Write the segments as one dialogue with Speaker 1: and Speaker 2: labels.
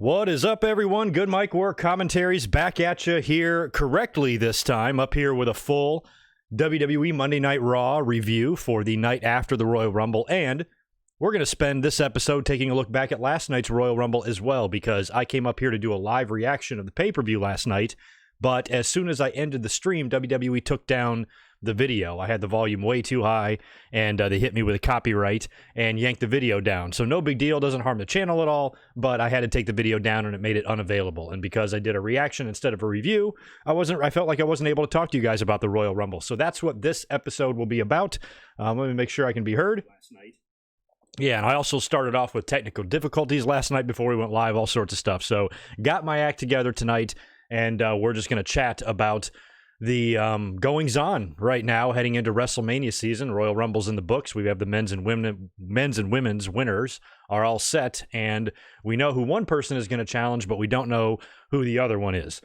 Speaker 1: What is up, everyone? GoodMicWork commentaries back at you here correctly this time, up here with a full WWE Monday Night Raw review for the night after the Royal Rumble, and we're going to spend this episode taking a look back at last night's Royal Rumble as well, because I came up here to do a live reaction of the pay-per-view last night, but as soon as I ended the stream, WWE took down the video. I had the volume way too high, and they hit me with a copyright and yanked the video down. So no big deal, doesn't harm the channel at all, but I had to take the video down and it made it unavailable. And because I did a reaction instead of a review, I felt like I wasn't able to talk to you guys about the Royal Rumble. So that's what this episode will be about. Let me make sure I can be heard. Last night. Yeah, and I also started off with technical difficulties last night before we went live, all sorts of stuff. So got my act together tonight, and we're just going to chat about the goings-on right now heading into WrestleMania season. Royal Rumble's in the books. We have the men's and women's winners are all set, and we know who one person is going to challenge, but we don't know who the other one is.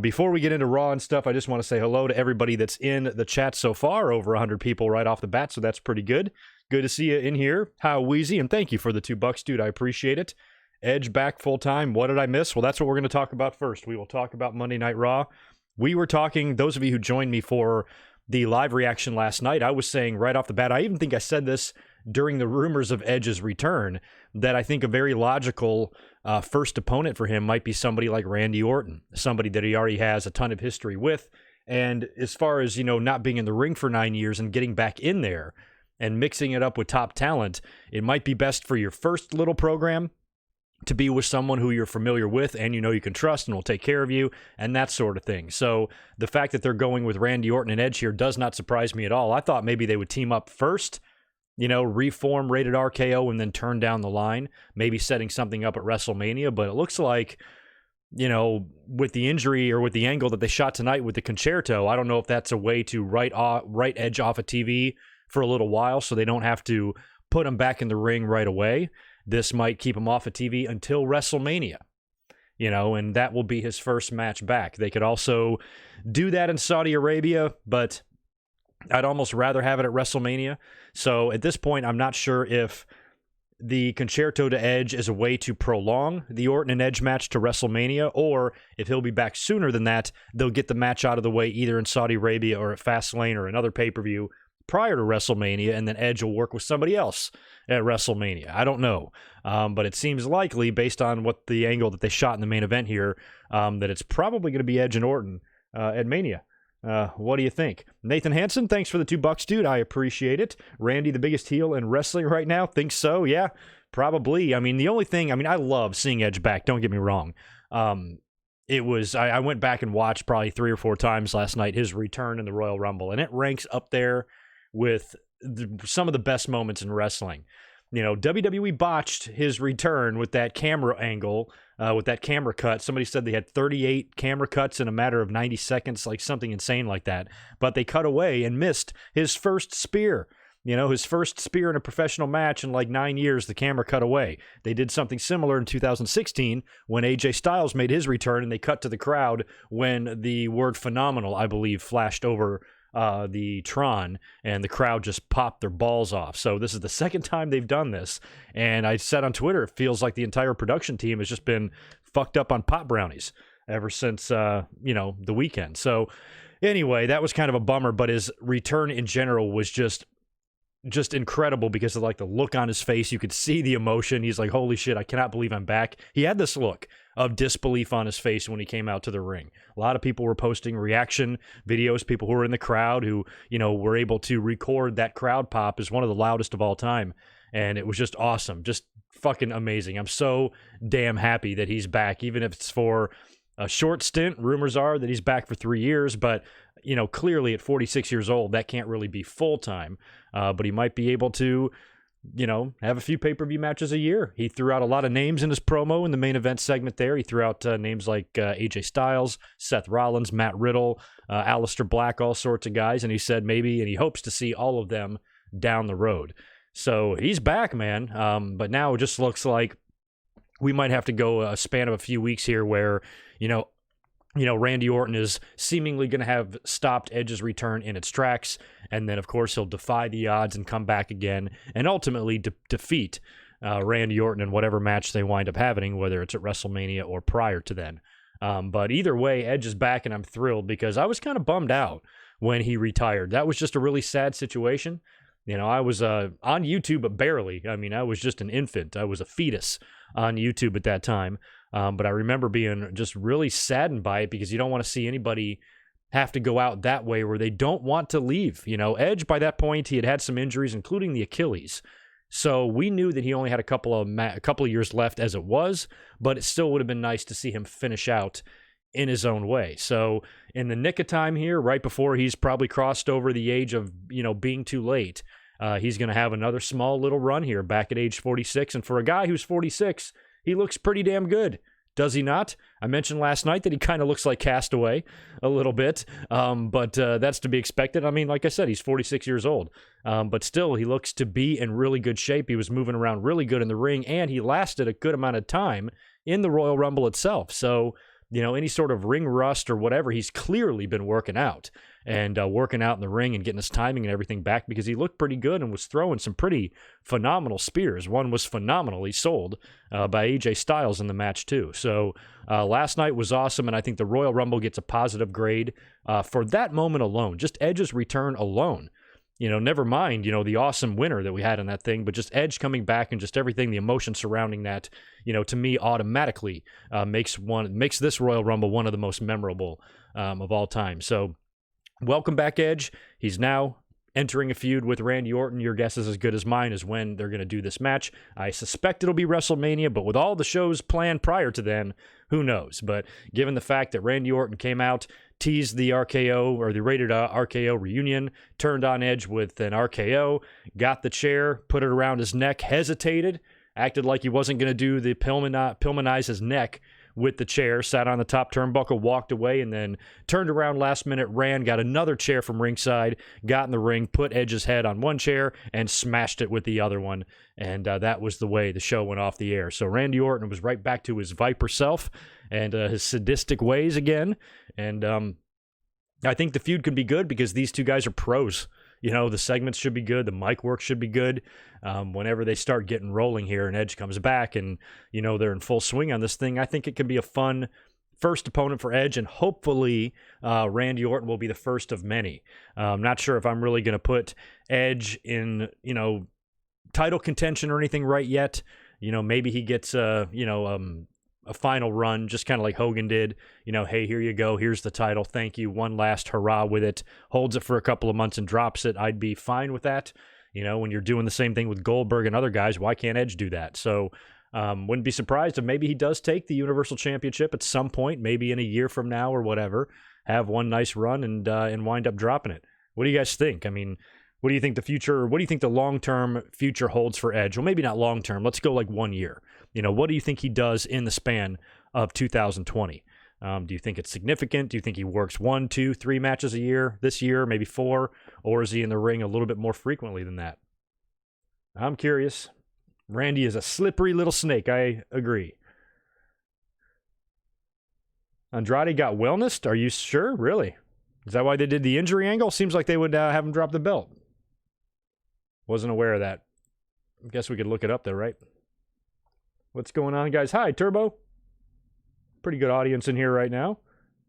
Speaker 1: Before we get into Raw and stuff, I just want to say hello to everybody that's in the chat so far. Over 100 people right off the bat, so that's pretty good. Good to see you in here. How Wheezy, and thank you for the $2, dude. I appreciate it. Edge back full-time. What did I miss? Well, that's what we're going to talk about first. We will talk about Monday Night Raw. We were talking, those of you who joined me for the live reaction last night, I was saying right off the bat, I even think I said this during the rumors of Edge's return, that I think a very logical first opponent for him might be somebody like Randy Orton, somebody that he already has a ton of history with. And as far as, not being in the ring for 9 years and getting back in there and mixing it up with top talent, it might be best for your first little program to be with someone who you're familiar with and you can trust and will take care of you and that sort of thing. So the fact that they're going with Randy Orton and Edge here does not surprise me at all. I thought maybe they would team up first, reform Rated RKO and then turn down the line, maybe setting something up at WrestleMania. But it looks like, with the injury or with the angle that they shot tonight with the Concerto, I don't know if that's a way to write Edge off of TV for a little while so they don't have to put him back in the ring right away. This might keep him off of TV until WrestleMania, and that will be his first match back. They could also do that in Saudi Arabia, but I'd almost rather have it at WrestleMania. So at this point, I'm not sure if the Concerto to Edge is a way to prolong the Orton and Edge match to WrestleMania, or if he'll be back sooner than that, they'll get the match out of the way either in Saudi Arabia or at Fastlane or another pay-per-view prior to WrestleMania, and then Edge will work with somebody else at WrestleMania. I don't know, but it seems likely, based on what the angle that they shot in the main event here, that it's probably going to be Edge and Orton at Mania. What do you think? Nathan Hansen, thanks for the $2, dude. I appreciate it. Randy, the biggest heel in wrestling right now? Think so? Yeah, probably. The only thing, I love seeing Edge back. Don't get me wrong. I went back and watched probably 3 or 4 times last night, his return in the Royal Rumble, and it ranks up there with some of the best moments in wrestling. WWE botched his return with that camera angle, with that camera cut. Somebody said they had 38 camera cuts in a matter of 90 seconds, like something insane like that. But they cut away and missed his first spear. His first spear in a professional match in like 9 years, the camera cut away. They did something similar in 2016 when AJ Styles made his return, and they cut to the crowd when the word phenomenal, I believe, flashed over the Tron, and the crowd just popped their balls off. So this is the second time they've done this, and I said on Twitter, it feels like the entire production team has just been fucked up on pot brownies ever since the weekend. So anyway, that was kind of a bummer, but his return in general was just incredible because of like the look on his face. You could see the emotion. He's like, holy shit, I cannot believe I'm back. He had this look of disbelief on his face when he came out to the ring. A lot of people were posting reaction videos, people who were in the crowd who, were able to record that crowd pop as one of the loudest of all time. And it was just awesome. Just fucking amazing. I'm so damn happy that he's back, even if it's for a short stint. Rumors are that he's back for 3 years, but clearly at 46 years old, that can't really be full-time. But he might be able to, have a few pay-per-view matches a year. He threw out a lot of names in his promo in the main event segment there. He threw out names like AJ Styles, Seth Rollins, Matt Riddle, Aleister Black, all sorts of guys. And he said maybe, and he hopes to see all of them down the road. So he's back, man. But now it just looks like we might have to go a span of a few weeks here where, Randy Orton is seemingly going to have stopped Edge's return in its tracks, and then, of course, he'll defy the odds and come back again, and ultimately defeat Randy Orton in whatever match they wind up having, whether it's at WrestleMania or prior to then. But either way, Edge is back, and I'm thrilled because I was kind of bummed out when he retired. That was just a really sad situation. You know, I was on YouTube, but barely. I mean, I was just an infant. I was a fetus on YouTube at that time. But I remember being just really saddened by it because you don't want to see anybody have to go out that way where they don't want to leave. You know, Edge, by that point, he had had some injuries, including the Achilles. So we knew that he only had a couple of years left as it was, but it still would have been nice to see him finish out in his own way. So in the nick of time here, right before he's probably crossed over the age of, being too late, he's going to have another small little run here back at age 46. And for a guy who's 46, he looks pretty damn good. Does he not? I mentioned last night that he kind of looks like Castaway a little bit, but that's to be expected. I mean, like I said, he's 46 years old, but still, he looks to be in really good shape. He was moving around really good in the ring, and he lasted a good amount of time in the Royal Rumble itself. So, any sort of ring rust or whatever, he's clearly been working out and working out in the ring and getting his timing and everything back because he looked pretty good and was throwing some pretty phenomenal spears. One was phenomenally sold by AJ Styles in the match too. So last night was awesome, and I think the Royal Rumble gets a positive grade for that moment alone. Just Edge's return alone. Never mind, the awesome winner that we had in that thing, but just Edge coming back and just everything, the emotion surrounding that, to me automatically makes this Royal Rumble one of the most memorable of all time. So welcome back, Edge. He's now entering a feud with Randy Orton. Your guess is as good as mine as when they're going to do this match. I suspect it'll be WrestleMania, but with all the shows planned prior to then, who knows? But given the fact that Randy Orton came out, teased the RKO or the rated RKO reunion, turned on Edge with an RKO, got the chair, put it around his neck, hesitated, acted like he wasn't going to do the Pillmanize his neck with the chair, sat on the top turnbuckle, walked away, and then turned around last minute, ran, got another chair from ringside, got in the ring, put Edge's head on one chair, and smashed it with the other one. And that was the way the show went off the air. So Randy Orton was right back to his Viper self and his sadistic ways again. And I think the feud could be good because these two guys are pros. The segments should be good. The mic work should be good. Whenever they start getting rolling here and Edge comes back and, they're in full swing on this thing, I think it could be a fun first opponent for Edge, and hopefully Randy Orton will be the first of many. I'm not sure if I'm really going to put Edge in, title contention or anything right yet. Maybe he gets, a final run, just kind of like Hogan did. Hey, here you go. Here's the title. Thank you. One last hurrah with it. Holds it for a couple of months and drops it. I'd be fine with that. When you're doing the same thing with Goldberg and other guys, why can't Edge do that? So wouldn't be surprised if maybe he does take the Universal Championship at some point, maybe in a year from now or whatever, have one nice run and wind up dropping it. What do you guys think? I mean, what do you think the long-term future holds for Edge? Well, maybe not long-term. Let's go like 1 year. What do you think he does in the span of 2020? Do you think it's significant? Do you think he works 1, 2, 3 matches a year this year, maybe 4? Or is he in the ring a little bit more frequently than that? I'm curious. Randy is a slippery little snake. I agree. Andrade got wellnessed? Are you sure? Really? Is that why they did the injury angle? Seems like they would have him drop the belt. Wasn't aware of that. I guess we could look it up though, right? What's going on, guys? Hi, Turbo. Pretty good audience in here right now.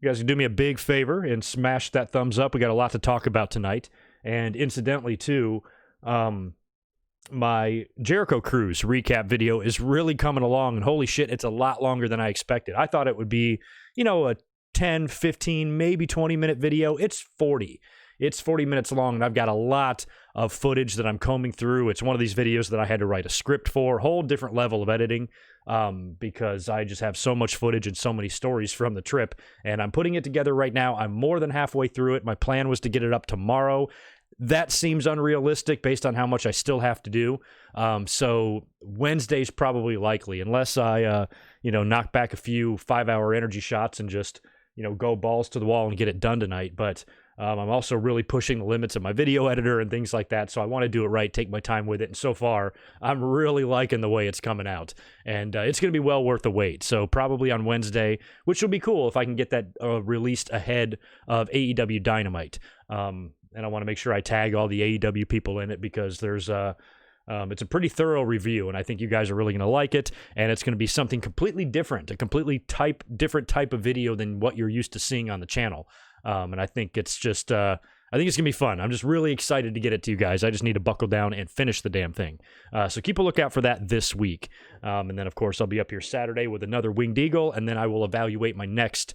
Speaker 1: You guys can do me a big favor and smash that thumbs up. We got a lot to talk about tonight. And incidentally, too, my Jericho Cruise recap video is really coming along. And holy shit, it's a lot longer than I expected. I thought it would be, a 10, 15, maybe 20-minute video. It's 40. It's 40 minutes long, and I've got a lot of footage that I'm combing through. It's one of these videos that I had to write a script for, whole different level of editing, because I just have so much footage and so many stories from the trip, and I'm putting it together right now. I'm more than halfway through it. My plan was to get it up tomorrow. That seems unrealistic based on how much I still have to do. So Wednesday's probably likely, unless I, knock back a few 5-hour energy shots and just, go balls to the wall and get it done tonight. But I'm also really pushing the limits of my video editor and things like that, so I want to do it right, take my time with it, and so far, I'm really liking the way it's coming out, and it's going to be well worth the wait, so probably on Wednesday, which will be cool if I can get that released ahead of AEW Dynamite, and I want to make sure I tag all the AEW people in it, because there's It's a pretty thorough review, and I think you guys are really going to like it, and it's going to be something completely different, a completely different type of video than what you're used to seeing on the channel. And I think it's just, I think it's going to be fun. I'm just really excited to get it to you guys. I just need to buckle down and finish the damn thing. So keep a lookout for that this week. And then, of course, I'll be up here Saturday with another Winged Eagle, and then I will evaluate my next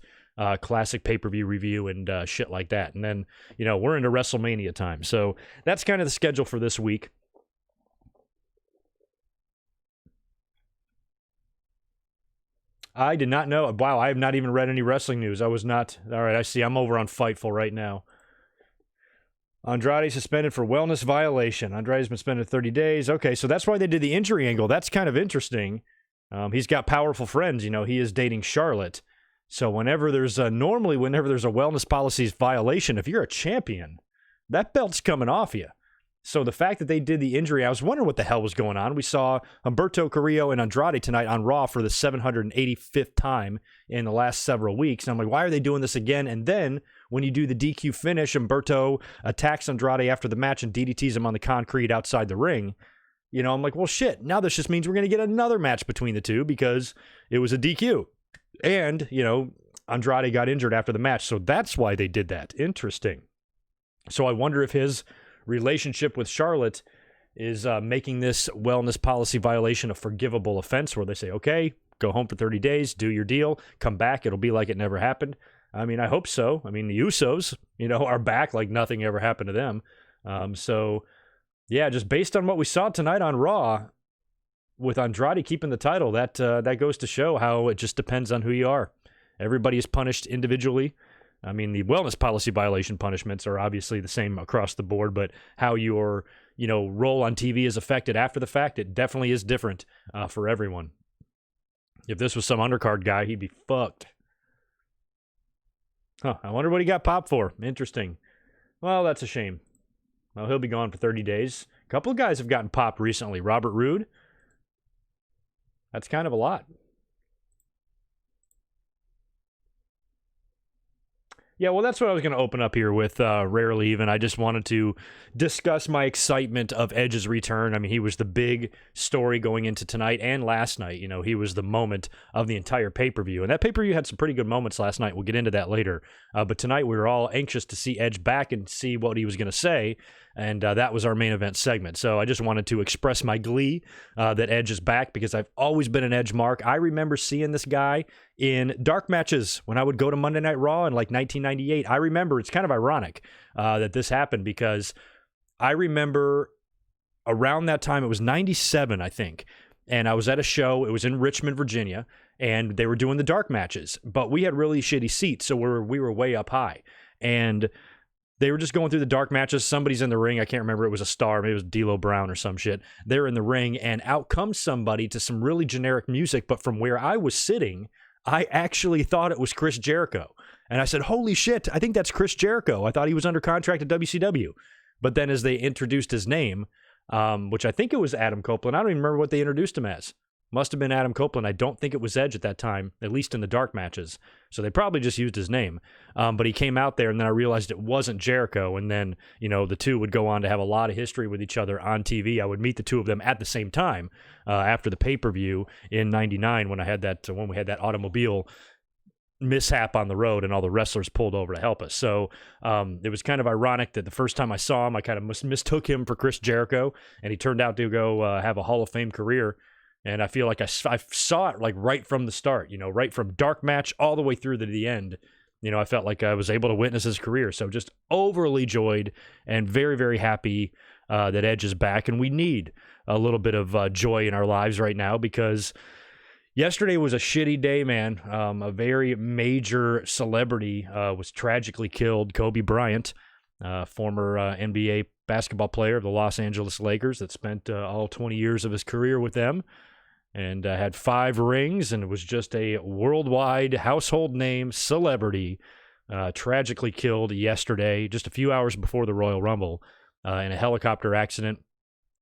Speaker 1: classic pay-per-view review and shit like that. And then, we're into WrestleMania time. So that's kind of the schedule for this week. I did not know. Wow, I have not even read any wrestling news. I was not. All right, I see. I'm over on Fightful right now. Andrade suspended for wellness violation. Andrade's been suspended 30 days. Okay, so that's why they did the injury angle. That's kind of interesting. He's got powerful friends. He is dating Charlotte. So whenever there's a wellness policies violation, if you're a champion, that belt's coming off you. So the fact that they did the injury, I was wondering what the hell was going on. We saw Humberto Carrillo and Andrade tonight on Raw for the 785th time in the last several weeks. And I'm like, why are they doing this again? And then when you do the DQ finish, Humberto attacks Andrade after the match and DDTs him on the concrete outside the ring. I'm like, well, shit. Now this just means we're going to get another match between the two because it was a DQ. And, Andrade got injured after the match. So that's why they did that. Interesting. So I wonder if his relationship with Charlotte is making this wellness policy violation a forgivable offense where they say, okay, go home for 30 days, do your deal, come back, it'll be like it never happened. I mean, I hope so. I mean, the Usos, are back like nothing ever happened to them. So, yeah, just based on what we saw tonight on Raw with Andrade keeping the title, that goes to show how it just depends on who you are. Everybody is punished individually. I mean, the wellness policy violation punishments are obviously the same across the board, but how your, role on TV is affected after the fact, it definitely is different for everyone. If this was some undercard guy, he'd be fucked. Huh, I wonder what he got popped for. Interesting. Well, that's a shame. Well, he'll be gone for 30 days. A couple of guys have gotten popped recently. Robert Roode. That's kind of a lot. Yeah, well, that's what I was going to open up here with Rarely Even. I just wanted to discuss my excitement of Edge's return. I mean, he was the big story going into tonight and last night. He was the moment of the entire pay-per-view. And that pay-per-view had some pretty good moments last night. We'll get into that later. But tonight we were all anxious to see Edge back and see what he was going to say. And that was our main event segment. So I just wanted to express my glee that Edge is back because I've always been an Edge mark. I remember seeing this guy in dark matches when I would go to Monday Night Raw in like 1998. I remember, it's kind of ironic that this happened because I remember around that time, it was 97, I think. And I was at a show, it was in Richmond, Virginia, and they were doing the dark matches. But we had really shitty seats, so we were way up high. And they were just going through the dark matches. Somebody's in the ring. I can't remember. It was a star. Maybe it was D'Lo Brown or some shit. They're in the ring, and out comes somebody to some really generic music. But from where I was sitting, I actually thought it was Chris Jericho. And I said, holy shit, I think that's Chris Jericho. I thought he was under contract at WCW. But then as they introduced his name, which I think it was Adam Copeland. I don't even remember what they introduced him as. Must have been Adam Copeland. I don't think it was Edge at that time, at least in the dark matches. So they probably just used his name. But he came out there, and then I realized it wasn't Jericho. And then, the two would go on to have a lot of history with each other on TV. I would meet the two of them at the same time after the pay-per-view in 99 when we had that automobile mishap on the road and all the wrestlers pulled over to help us. So it was kind of ironic that the first time I saw him, I kind of mistook him for Chris Jericho, and he turned out to go have a Hall of Fame career. And I feel like I saw it like right from the start, right from dark match all the way through to the end. I felt like I was able to witness his career. So just overly joyed and very, very happy that Edge is back. And we need a little bit of joy in our lives right now because yesterday was a shitty day, man. A very major celebrity was tragically killed. Kobe Bryant, former NBA basketball player of the Los Angeles Lakers that spent all 20 years of his career with them. And had 5 rings and was just a worldwide household name celebrity, tragically killed yesterday, just a few hours before the Royal Rumble, in a helicopter accident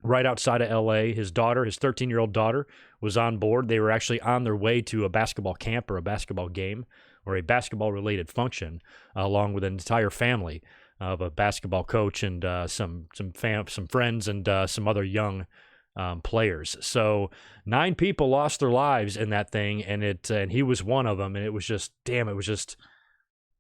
Speaker 1: right outside of L.A. His daughter, his 13-year-old daughter, was on board. They were actually on their way to a basketball camp or a basketball game or a basketball-related function, along with an entire family of a basketball coach and some friends and some other young players. So 9 people lost their lives in that thing, and he was one of them. And it was just, damn, it was just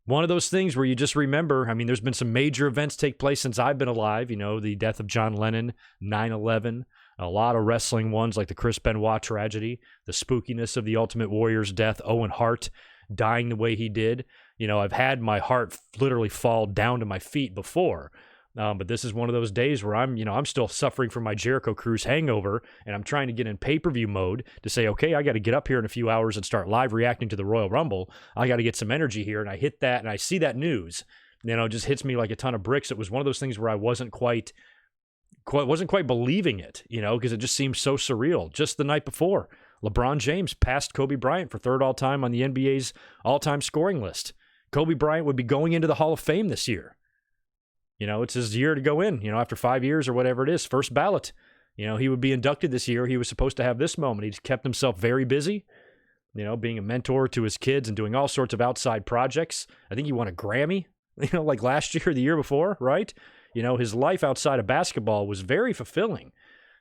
Speaker 1: one of those things where you just remember. I mean, there's been some major events take place since I've been alive. You know, the death of John Lennon, 9/11, a lot of wrestling ones like the Chris Benoit tragedy, the spookiness of the Ultimate Warrior's death, Owen Hart dying the way he did. You know, I've had my heart literally fall down to my feet before. But this is one of those days where I'm still suffering from my Jericho Cruise hangover, and I'm trying to get in pay-per-view mode to say, okay, I got to get up here in a few hours and start live reacting to the Royal Rumble. I got to get some energy here, and I hit that, and I see that news. You know, it just hits me like a ton of bricks. It was one of those things where I wasn't quite believing it, you know, because it just seemed so surreal. Just the night before, LeBron James passed Kobe Bryant for third all-time on the NBA's all-time scoring list. Kobe Bryant would be going into the Hall of Fame this year. You know, it's his year to go in, you know, after 5 years or whatever it is, first ballot. You know, he would be inducted this year. He was supposed to have this moment. He's kept himself very busy, you know, being a mentor to his kids and doing all sorts of outside projects. I think he won a Grammy, you know, like last year or the year before, right? You know, his life outside of basketball was very fulfilling.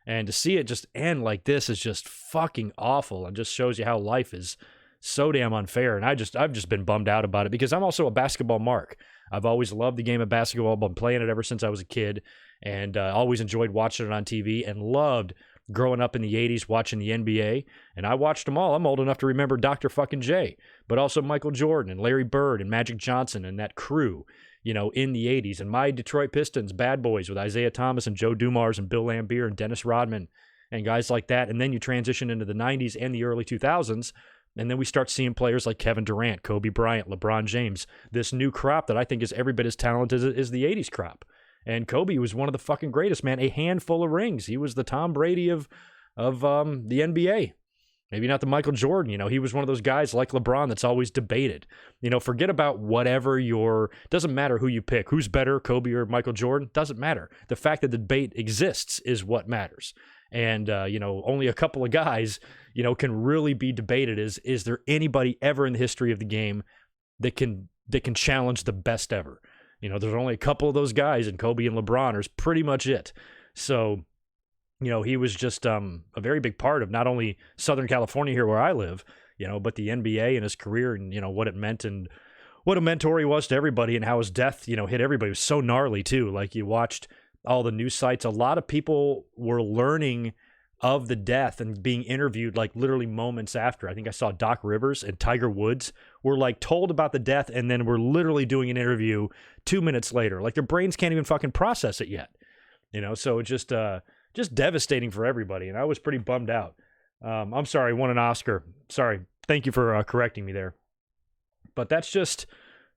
Speaker 1: And to see it just end like this is just fucking awful, and just shows you how life is so damn unfair. And I've just been bummed out about it because I'm also a basketball mark. I've always loved the game of basketball. I've been playing it ever since I was a kid, and always enjoyed watching it on TV, and loved growing up in the 80s watching the NBA. And I watched them all. I'm old enough to remember Dr. fucking J, but also Michael Jordan and Larry Bird and Magic Johnson and that crew, you know, in the 80s. And my Detroit Pistons, Bad Boys with Isaiah Thomas and Joe Dumars and Bill Laimbeer and Dennis Rodman and guys like that. And then you transition into the 90s and the early 2000s. And then we start seeing players like Kevin Durant, Kobe Bryant, LeBron James, this new crop that I think is every bit as talented as the 80s crop. And Kobe was one of the fucking greatest, man. A handful of rings. He was the Tom Brady of the NBA. Maybe not the Michael Jordan. You know, he was one of those guys like LeBron that's always debated. You know, forget about whatever doesn't matter who you pick. Who's better, Kobe or Michael Jordan? Doesn't matter. The fact that the debate exists is what matters. And, you know, only a couple of guys, you know, can really be debated. Is there anybody ever in the history of the game that can challenge the best ever? You know, there's only a couple of those guys, and Kobe and LeBron are pretty much it. So, you know, he was just a very big part of not only Southern California here where I live, you know, but the NBA and his career, and, you know, what it meant and what a mentor he was to everybody, and how his death, you know, hit everybody. It was so gnarly too. Like, you watched all the news sites, a lot of people were learning of the death and being interviewed like literally moments after. I think I saw Doc Rivers and Tiger Woods were like told about the death, and then were literally doing an interview 2 minutes later. Like, their brains can't even fucking process it yet. You know, so it's just devastating for everybody. And I was pretty bummed out. I'm sorry, won an Oscar. Sorry. Thank you for correcting me there. But that's just,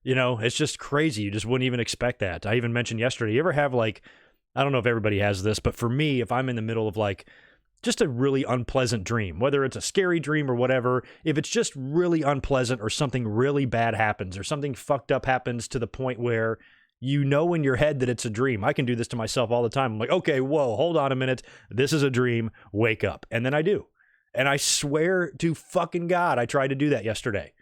Speaker 1: you know, it's just crazy. You just wouldn't even expect that. I even mentioned yesterday, you ever have like, I don't know if everybody has this, but for me, if I'm in the middle of like just a really unpleasant dream, whether it's a scary dream or whatever, if it's just really unpleasant or something really bad happens or something fucked up happens to the point where you know in your head that it's a dream. I can do this to myself all the time. I'm like, okay, whoa, hold on a minute. This is a dream. Wake up. And then I do. And I swear to fucking God, I tried to do that yesterday.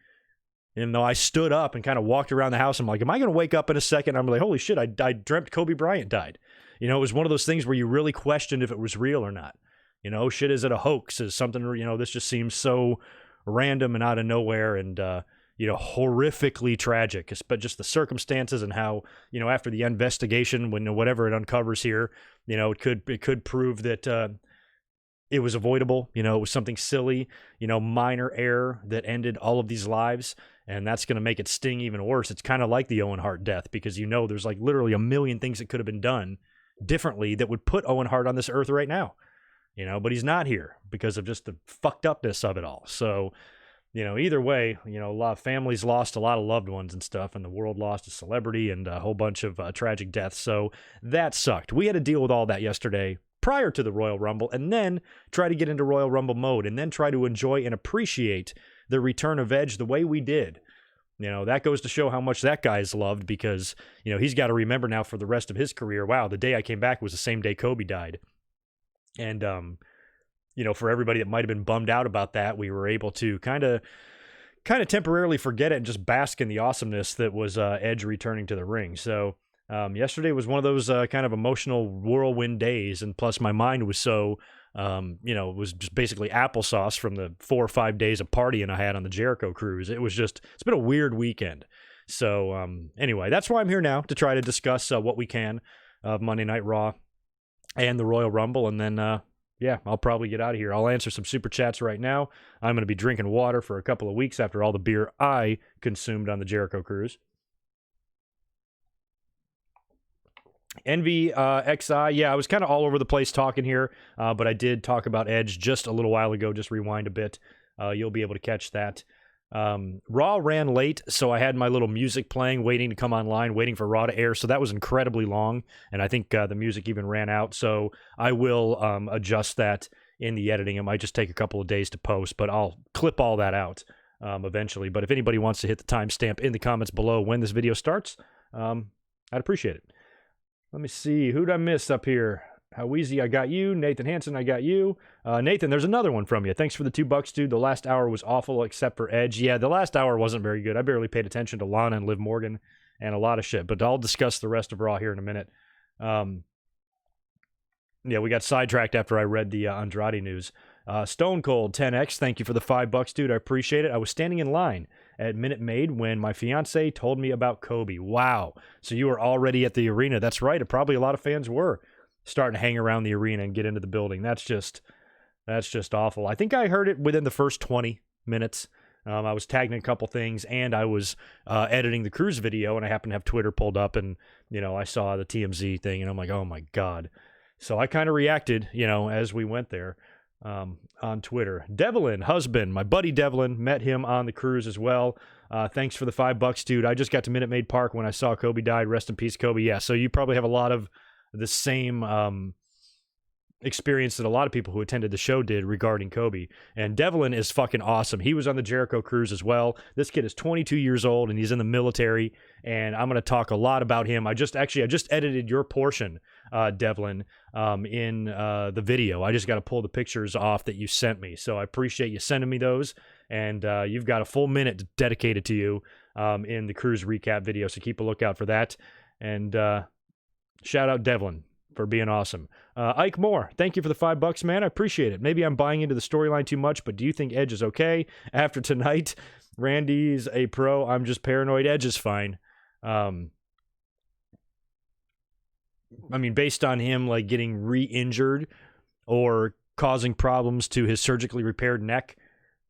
Speaker 1: And though I stood up and kind of walked around the house, I'm like, am I going to wake up in a second? I'm like, holy shit, I dreamt Kobe Bryant died. You know, it was one of those things where you really questioned if it was real or not. You know, shit, is it a hoax? Is something, you know, this just seems so random and out of nowhere and, you know, horrifically tragic. But just the circumstances and how, you know, after the investigation, when whatever it uncovers here, you know, it could prove that it was avoidable. You know, it was something silly, you know, minor error that ended all of these lives. And that's going to make it sting even worse. It's kind of like the Owen Hart death, because, you know, there's like literally a million things that could have been done differently that would put Owen Hart on this earth right now, you know, but he's not here because of just the fucked upness of it all. So, you know, either way, you know, a lot of families lost a lot of loved ones and stuff, and the world lost a celebrity and a whole bunch of tragic deaths. So that sucked. We had to deal with all that yesterday prior to the Royal Rumble, and then try to get into Royal Rumble mode, and then try to enjoy and appreciate the return of Edge the way we did. You know, that goes to show how much that guy's loved, because, you know, he's got to remember now for the rest of his career, wow, the day I came back was the same day Kobe died. And, you know, for everybody that might have been bummed out about that, we were able to kind of temporarily forget it and just bask in the awesomeness that was Edge returning to the ring. So yesterday was one of those kind of emotional whirlwind days, and plus my mind was so It was just basically applesauce from the 4 or 5 days of partying I had on the Jericho cruise. It's been a weird weekend. So anyway, that's why I'm here now, to try to discuss what we can of Monday Night Raw and the Royal Rumble. And then, I'll probably get out of here. I'll answer some super chats right now. I'm going to be drinking water for a couple of weeks after all the beer I consumed on the Jericho cruise. Envy XI, I was kind of all over the place talking here, but I did talk about Edge just a little while ago. Just rewind a bit. You'll be able to catch that. Raw ran late, so I had my little music playing, waiting to come online, waiting for Raw to air, so that was incredibly long, and I think the music even ran out, so I will adjust that in the editing. It might just take a couple of days to post, but I'll clip all that out eventually. But if anybody wants to hit the timestamp in the comments below when this video starts, I'd appreciate it. Let me see. Who'd I miss up here? How easy, I got you. Nathan Hansen, I got you. Nathan, there's another one from you. Thanks for the $2, dude. The last hour was awful except for Edge. Yeah, the last hour wasn't very good. I barely paid attention to Lana and Liv Morgan and a lot of shit. But I'll discuss the rest of Raw here in a minute. We got sidetracked after I read the Andrade news. Stone Cold 10X, thank you for the $5, dude. I appreciate it. I was standing in line at Minute Maid when my fiance told me about Kobe. Wow. So you were already at the arena. That's right. Probably a lot of fans were starting to hang around the arena and get into the building. That's just awful. I think I heard it within the first 20 minutes. I was tagging a couple things, and I was editing the cruise video, and I happened to have Twitter pulled up, and I saw the TMZ thing, and I'm like, oh my God. So I kind of reacted, as we went there on Twitter. Devlin, husband, my buddy Devlin, met him on the cruise as well. Thanks for the $5, dude. I just got to Minute Maid Park when I saw Kobe died. Rest in peace, Kobe. Yeah, so you probably have a lot of the same experience that a lot of people who attended the show did regarding Kobe. And Devlin is fucking awesome. He was on the Jericho cruise as well. This kid is 22 years old and he's in the military, and I'm going to talk a lot about him. I just edited your portion, Devlin, in the video. I just got to pull the pictures off that you sent me. So I appreciate you sending me those. And you've got a full minute dedicated to you in the cruise recap video. So keep a lookout for that. And shout out Devlin for being awesome. Ike Moore, thank you for the $5, man. I appreciate it. Maybe I'm buying into the storyline too much, but do you think Edge is okay after tonight? Randy's a pro. I'm just paranoid. Edge is fine. Based on him getting re-injured or causing problems to his surgically repaired neck,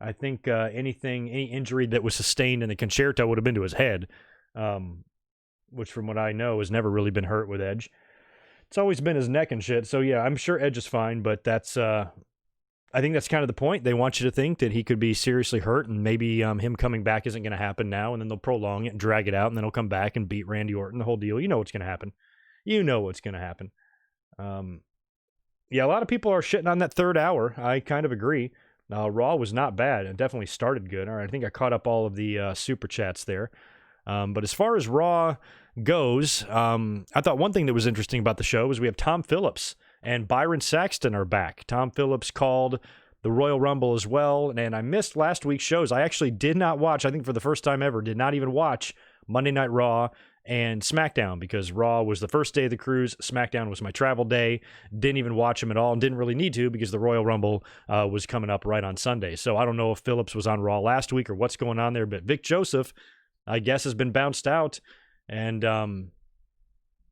Speaker 1: I think any injury that was sustained in the concerto would have been to his head, which from what I know has never really been hurt with Edge. It's always been his neck and shit. So yeah, I'm sure Edge is fine, but that's I think that's kind of the point. They want you to think that he could be seriously hurt, and maybe him coming back isn't going to happen now, and then they'll prolong it and drag it out, and then he'll come back and beat Randy Orton, the whole deal. You know what's going to happen. A lot of people are shitting on that third hour. I kind of agree. Raw was not bad. It definitely started good. All right, I think I caught up all of the super chats there. But as far as Raw goes, I thought one thing that was interesting about the show was we have Tom Phillips and Byron Saxton are back. Tom Phillips called the Royal Rumble as well, and I missed last week's shows. I actually did not watch, I think for the first time ever, did not even watch Monday Night Raw and SmackDown, because Raw was the first day of the cruise, SmackDown was my travel day. Didn't even watch them at all, and didn't really need to because the Royal Rumble was coming up right on Sunday. So I don't know if Phillips was on Raw last week or what's going on there, but Vic Joseph, I guess, has been bounced out, and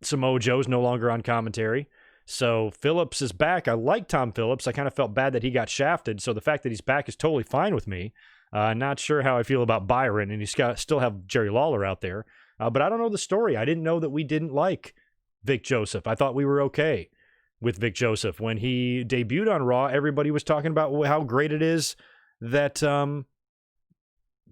Speaker 1: Samoa Joe's no longer on commentary. So Phillips is back. I like Tom Phillips. I kind of felt bad that he got shafted, so the fact that he's back is totally fine with me. Not sure how I feel about Byron, and still have Jerry Lawler out there. But I don't know the story. I didn't know that we didn't like Vic Joseph. I thought we were okay with Vic Joseph. When he debuted on Raw, everybody was talking about how great it is that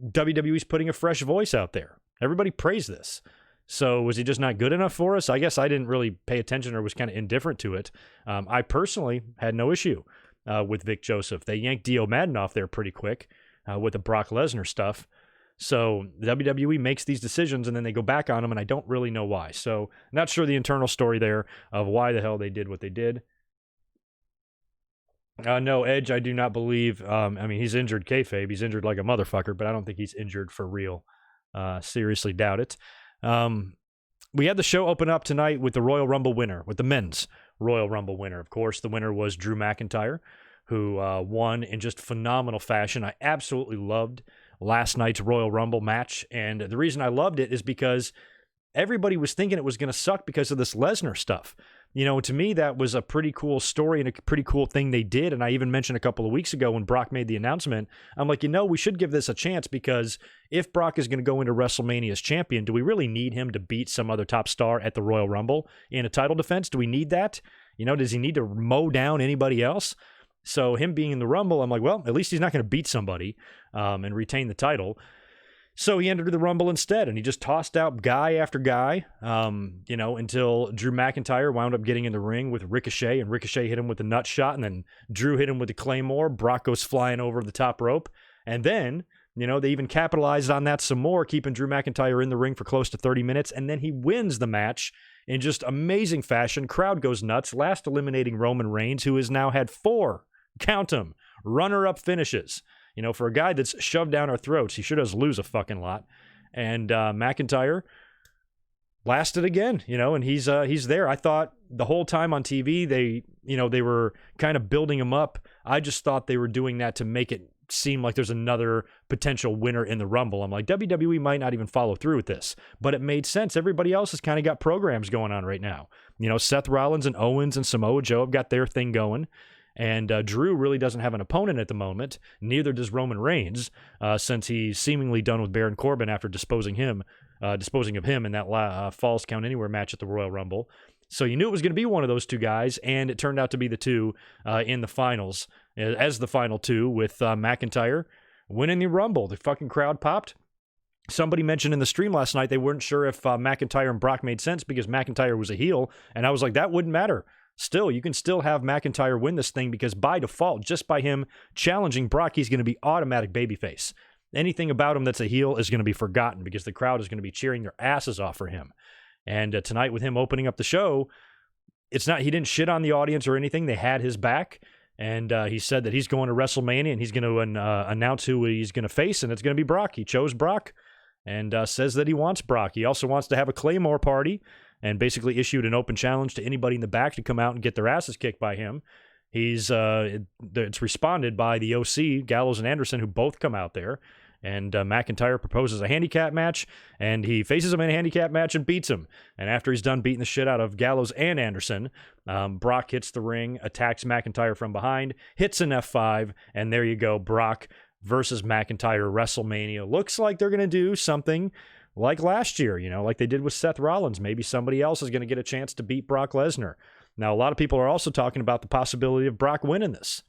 Speaker 1: WWE's putting a fresh voice out there. Everybody praised this. So was he just not good enough for us? I guess I didn't really pay attention or was kind of indifferent to it. I personally had no issue with Vic Joseph. They yanked Dio Madden off there pretty quick with the Brock Lesnar stuff. So WWE makes these decisions and then they go back on them, and I don't really know why. So not sure the internal story there of why the hell they did what they did. No, Edge, I do not believe. He's injured kayfabe. He's injured like a motherfucker, but I don't think he's injured for real. Seriously doubt it. We had the show open up tonight with the Royal Rumble winner, with the men's Royal Rumble winner. Of course, the winner was Drew McIntyre, who won in just phenomenal fashion. I absolutely loved last night's Royal Rumble match, and the reason I loved it is because everybody was thinking it was going to suck because of this Lesnar stuff. To me, that was a pretty cool story and a pretty cool thing they did. And I even mentioned a couple of weeks ago when Brock made the announcement, I'm like, we should give this a chance, because if Brock is going to go into WrestleMania as champion, do we really need him to beat some other top star at the Royal Rumble in a title defense? Do we need that? Does he need to mow down anybody else? So him being in the Rumble, I'm like, well, at least he's not going to beat somebody and retain the title. So he entered the Rumble instead, and he just tossed out guy after guy, until Drew McIntyre wound up getting in the ring with Ricochet, and Ricochet hit him with the nut shot, and then Drew hit him with the Claymore. Brock goes flying over the top rope, and then, they even capitalized on that some more, keeping Drew McIntyre in the ring for close to 30 minutes, and then he wins the match in just amazing fashion. Crowd goes nuts, last eliminating Roman Reigns, who has now had 4, count them, runner-up finishes. For a guy that's shoved down our throats, he sure does lose a fucking lot. And McIntyre lasted again, and he's there. I thought the whole time on TV, they were kind of building him up. I just thought they were doing that to make it seem like there's another potential winner in the Rumble. I'm like, WWE might not even follow through with this, but it made sense. Everybody else has kind of got programs going on right now. Seth Rollins and Owens and Samoa Joe have got their thing going. And Drew really doesn't have an opponent at the moment. Neither does Roman Reigns, since he's seemingly done with Baron Corbin after disposing of him in that Falls Count Anywhere match at the Royal Rumble. So you knew it was going to be one of those two guys, and it turned out to be the two in the finals, as the final two, with McIntyre winning the Rumble. The fucking crowd popped. Somebody mentioned in the stream last night they weren't sure if McIntyre and Brock made sense because McIntyre was a heel, and I was like, that wouldn't matter. Still, you can still have McIntyre win this thing because by default, just by him challenging Brock, he's going to be automatic babyface. Anything about him that's a heel is going to be forgotten because the crowd is going to be cheering their asses off for him. And tonight with him opening up the show, he didn't shit on the audience or anything. They had his back. And he said that he's going to WrestleMania and he's going to announce who he's going to face, and it's going to be Brock. He chose Brock and says that he wants Brock. He also wants to have a Claymore party, and basically issued an open challenge to anybody in the back to come out and get their asses kicked by him. It's responded by the OC, Gallows and Anderson, who both come out there. And McIntyre proposes a handicap match, and he faces him in a handicap match and beats him. And after he's done beating the shit out of Gallows and Anderson, Brock hits the ring, attacks McIntyre from behind, hits an F5, and there you go, Brock versus McIntyre, WrestleMania. Looks like they're going to do something like last year, like they did with Seth Rollins. Maybe somebody else is going to get a chance to beat Brock Lesnar. Now, a lot of people are also talking about the possibility of Brock winning this.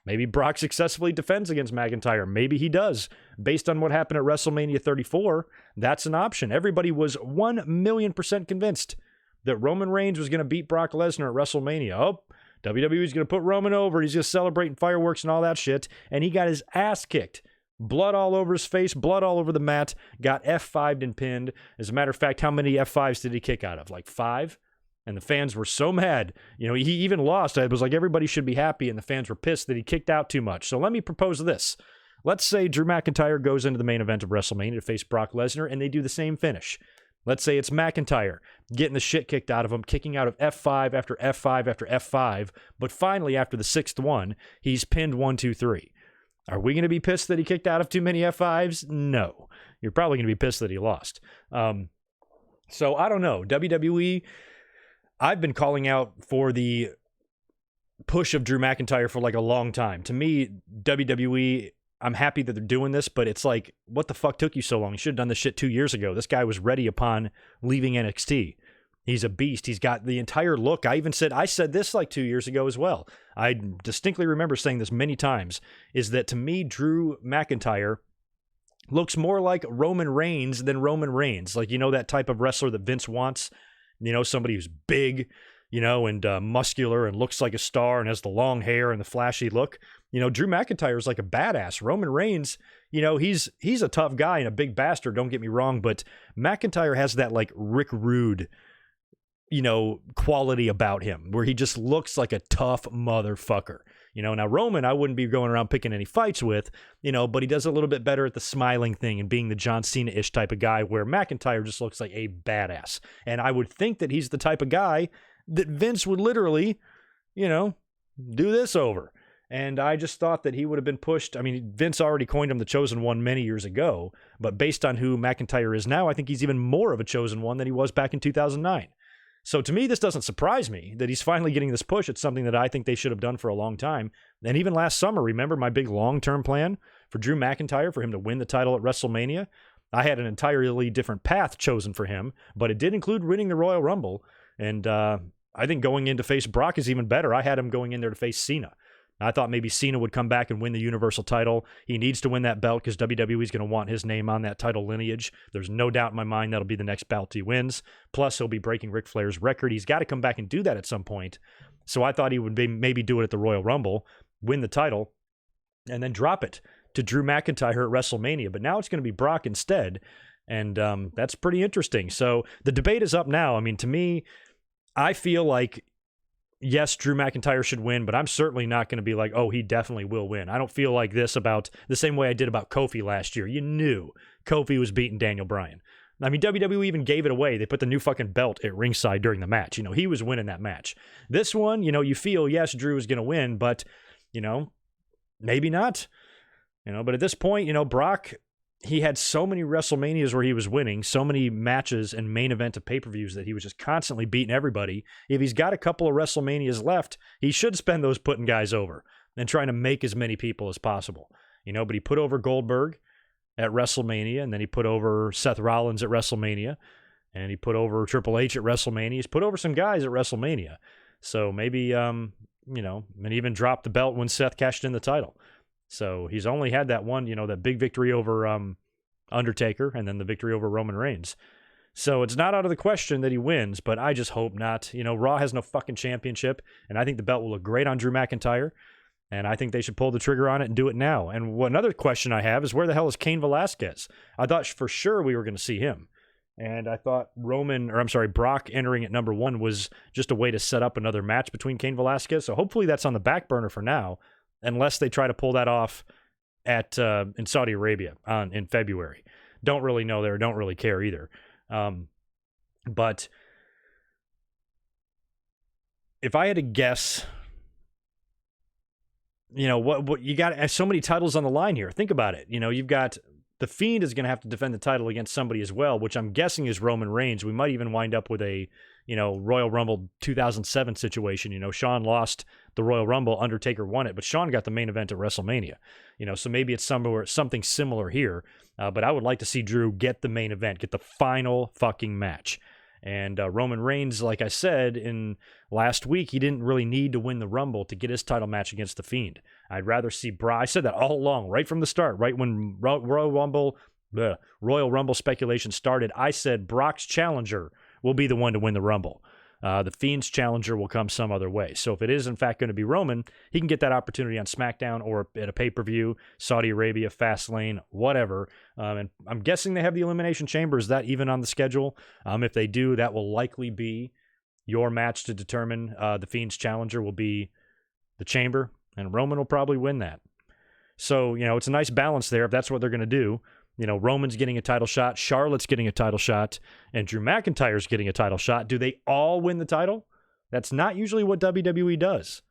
Speaker 1: Maybe Brock successfully defends against McIntyre. Maybe he does. Based on what happened at WrestleMania 34, that's an option. Everybody was 1,000,000% convinced that Roman Reigns was going to beat Brock Lesnar at WrestleMania. Oh, WWE's going to put Roman over. He's just celebrating fireworks and all that shit. And he got his ass kicked. Blood all over his face, blood all over the mat, got F5'd and pinned. As a matter of fact, how many F5s did he kick out of? Like 5? And the fans were so mad. He even lost. It was like everybody should be happy, and the fans were pissed that he kicked out too much. So let me propose this. Let's say Drew McIntyre goes into the main event of WrestleMania to face Brock Lesnar, and they do the same finish. Let's say it's McIntyre getting the shit kicked out of him, kicking out of F5 after F5 after F5, but finally, after the 6th one, he's pinned 1, 2, 3. Are we going to be pissed that he kicked out of too many F5s? No. You're probably going to be pissed that he lost. So I don't know. WWE, I've been calling out for the push of Drew McIntyre for like a long time. To me, WWE, I'm happy that they're doing this, but it's like, what the fuck took you so long? You should have done this shit 2 years ago. This guy was ready upon leaving NXT. He's a beast. He's got the entire look. I said this like 2 years ago as well. I distinctly remember saying this many times, is that to me, Drew McIntyre looks more like Roman Reigns than Roman Reigns. Like, that type of wrestler that Vince wants, somebody who's big, and muscular and looks like a star and has the long hair and the flashy look. Drew McIntyre is like a badass. Roman Reigns, he's a tough guy and a big bastard, don't get me wrong, but McIntyre has that like Rick Rude quality about him where he just looks like a tough motherfucker. Now Roman, I wouldn't be going around picking any fights with, but he does a little bit better at the smiling thing and being the John Cena-ish type of guy, where McIntyre just looks like a badass. And I would think that he's the type of guy that Vince would literally, do this over. And I just thought that he would have been pushed. I mean, Vince already coined him the chosen one many years ago, but based on who McIntyre is now, I think he's even more of a chosen one than he was back in 2009. So to me, this doesn't surprise me that he's finally getting this push. It's something that I think they should have done for a long time. And even last summer, remember my big long-term plan for Drew McIntyre, for him to win the title at WrestleMania? I had an entirely different path chosen for him, but it did include winning the Royal Rumble. And I think going in to face Brock is even better. I had him going in there to face Cena. I thought maybe Cena would come back and win the Universal title. He needs to win that belt because WWE is going to want his name on that title lineage. There's no doubt in my mind that'll be the next belt he wins. Plus, he'll be breaking Ric Flair's record. He's got to come back and do that at some point. So I thought he would maybe do it at the Royal Rumble, win the title, and then drop it to Drew McIntyre at WrestleMania. But now it's going to be Brock instead, and that's pretty interesting. So the debate is up now. I mean, to me, I feel like, yes, Drew McIntyre should win, but I'm certainly not going to be like, oh, he definitely will win. I don't feel like this about the same way I did about Kofi last year. You knew Kofi was beating Daniel Bryan. I mean, WWE even gave it away. They put the new fucking belt at ringside during the match. He was winning that match. This one, you feel, yes, Drew is going to win, but, maybe not. But at this point, Brock, he had so many WrestleManias where he was winning, so many matches and main event of pay-per-views that he was just constantly beating everybody. If he's got a couple of WrestleManias left, he should spend those putting guys over and trying to make as many people as possible. But he put over Goldberg at WrestleMania, and then he put over Seth Rollins at WrestleMania, and he put over Triple H at WrestleMania. He's put over some guys at WrestleMania. So maybe, and even dropped the belt when Seth cashed in the title. So he's only had that one, that big victory over Undertaker and then the victory over Roman Reigns. So it's not out of the question that he wins, but I just hope not. Raw has no fucking championship, and I think the belt will look great on Drew McIntyre, and I think they should pull the trigger on it and do it now. And another question I have is, where the hell is Cain Velasquez? I thought for sure we were going to see him. And I thought Brock entering at number 1 was just a way to set up another match between Cain Velasquez. So hopefully that's on the back burner for now, unless they try to pull that off in Saudi Arabia in February. Don't really know there, don't really care either. But if I had to guess, what you got, so many titles on the line here. Think about it. You've got The Fiend is going to have to defend the title against somebody as well, which I'm guessing is Roman Reigns. We might even wind up with a Royal Rumble 2007 situation. Shawn lost the Royal Rumble, Undertaker won it, but Shawn got the main event at WrestleMania. So maybe it's something similar here. But I would like to see Drew get the main event, get the final fucking match. And Roman Reigns, like I said in last week, he didn't really need to win the Rumble to get his title match against The Fiend. I'd rather see Brock. I said that all along, right from the start, right when Royal Rumble speculation started. I said Brock's challenger will be the one to win the Rumble. The Fiend's challenger will come some other way. So if it is, in fact, going to be Roman, he can get that opportunity on SmackDown or at a pay-per-view, Saudi Arabia, Fastlane, whatever. And I'm guessing they have the Elimination Chamber. Is that even on the schedule? If they do, that will likely be your match to determine the Fiend's challenger will be the Chamber, and Roman will probably win that. So, it's a nice balance there if that's what they're going to do. Roman's getting a title shot, Charlotte's getting a title shot, and Drew McIntyre's getting a title shot. Do they all win the title? That's not usually what WWE does.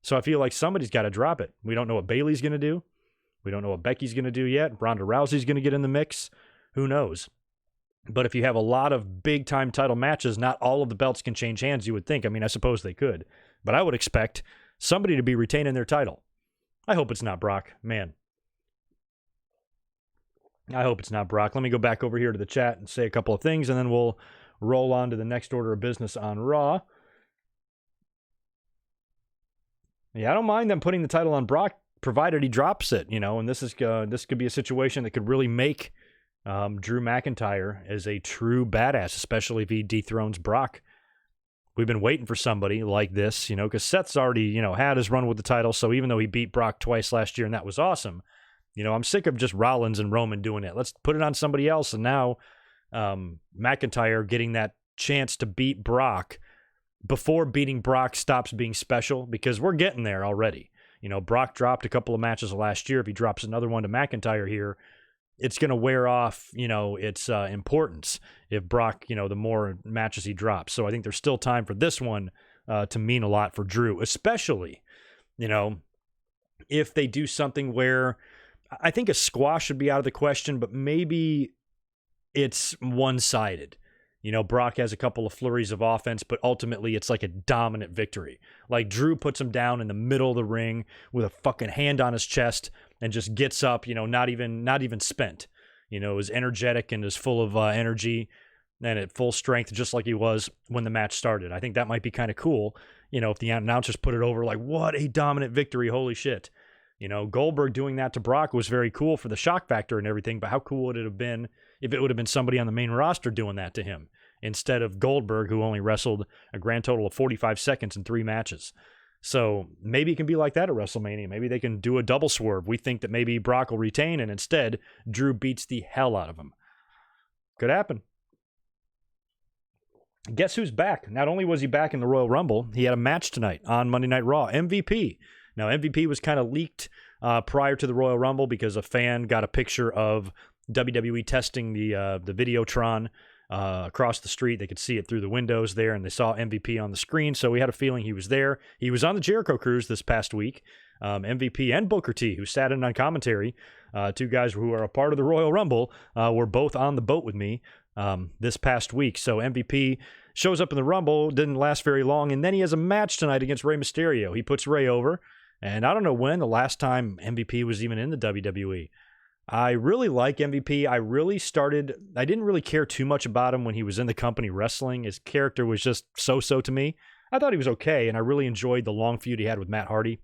Speaker 1: So I feel like somebody's got to drop it. We don't know what Bayley's going to do. We don't know what Becky's going to do yet. Ronda Rousey's going to get in the mix. Who knows? But if you have a lot of big-time title matches, not all of the belts can change hands, you would think. I mean, I suppose they could. But I would expect somebody to be retaining their title. I hope it's not Brock. Man. I hope it's not Brock. Let me go back over here to the chat and say a couple of things, and then we'll roll on to the next order of business on Raw. Yeah, I don't mind them putting the title on Brock, provided he drops it, and this could be a situation that could really make Drew McIntyre as a true badass, especially if he dethrones Brock. We've been waiting for somebody like this, because Seth's already, had his run with the title, so even though he beat Brock twice last year, and that was awesome, I'm sick of just Rollins and Roman doing it. Let's put it on somebody else. And now McIntyre getting that chance to beat Brock before beating Brock stops being special, because we're getting there already. Brock dropped a couple of matches last year. If he drops another one to McIntyre here, it's going to wear off, its importance if Brock, the more matches he drops. So I think there's still time for this one to mean a lot for Drew, especially, if they do something where I think a squash should be out of the question, but maybe it's one-sided. Brock has a couple of flurries of offense, but ultimately it's like a dominant victory. Like Drew puts him down in the middle of the ring with a fucking hand on his chest and just gets up, not even spent. Is energetic and is full of energy and at full strength, just like he was when the match started. I think that might be kind of cool, if the announcers put it over like, what a dominant victory, holy shit. Goldberg doing that to Brock was very cool for the shock factor and everything, but how cool would it have been if it would have been somebody on the main roster doing that to him instead of Goldberg, who only wrestled a grand total of 45 seconds in 3 matches. So maybe it can be like that at WrestleMania. Maybe they can do a double swerve. We think that maybe Brock will retain, and instead, Drew beats the hell out of him. Could happen. Guess who's back? Not only was he back in the Royal Rumble, he had a match tonight on Monday Night Raw. MVP. Now, MVP was kind of leaked prior to the Royal Rumble because a fan got a picture of WWE testing the Videotron across the street. They could see it through the windows there, and they saw MVP on the screen, so we had a feeling he was there. He was on the Jericho cruise this past week. MVP and Booker T, who sat in on commentary, 2 guys who are a part of the Royal Rumble, were both on the boat with me this past week. So MVP shows up in the Rumble, didn't last very long, and then he has a match tonight against Rey Mysterio. He puts Rey over, and I don't know when the last time MVP was even in the WWE. I really like MVP. I didn't really care too much about him when he was in the company wrestling. His character was just so-so to me. I thought he was okay, and I really enjoyed the long feud he had with Matt Hardy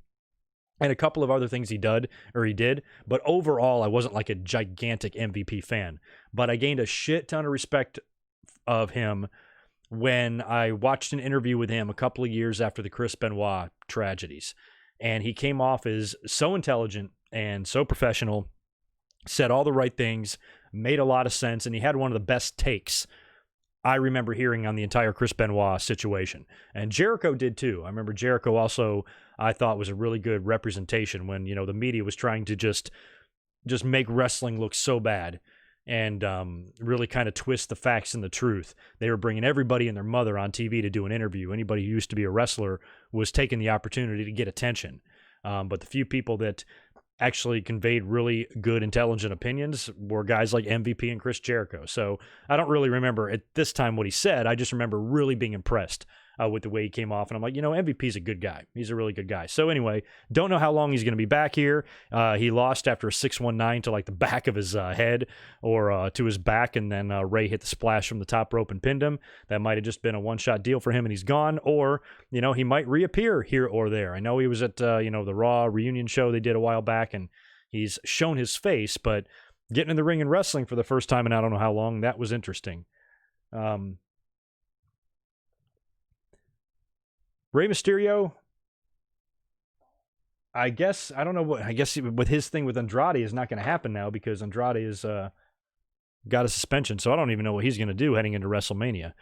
Speaker 1: and a couple of other things he did. But overall, I wasn't like a gigantic MVP fan. But I gained a shit ton of respect of him when I watched an interview with him a couple of years after the Chris Benoit tragedies. And he came off as so intelligent and so professional, said all the right things, made a lot of sense, and he had one of the best takes I remember hearing on the entire Chris Benoit situation. And Jericho did too. I remember Jericho also, I thought, was a really good representation when, the media was trying to just make wrestling look so bad and really kind of twist the facts and the truth. They were bringing everybody and their mother on TV to do an interview. Anybody who used to be a wrestler was taking the opportunity to get attention. But the few people that actually conveyed really good, intelligent opinions were guys like MVP and Chris Jericho. So I don't really remember at this time what he said. I just remember really being impressed with the way he came off. And I'm like, MVP's a good guy. He's a really good guy. So anyway, don't know how long he's going to be back here. He lost after a 619 to like the back of his head or to his back. And then Ray hit the splash from the top rope and pinned him. That might have just been a one-shot deal for him and he's gone. Or, he might reappear here or there. I know he was at, the Raw reunion show they did a while back and he's shown his face, but getting in the ring and wrestling for the first time in I don't know how long, that was interesting. Rey Mysterio, I guess with his thing with Andrade is not going to happen now because Andrade has got a suspension, so I don't even know what he's going to do heading into WrestleMania.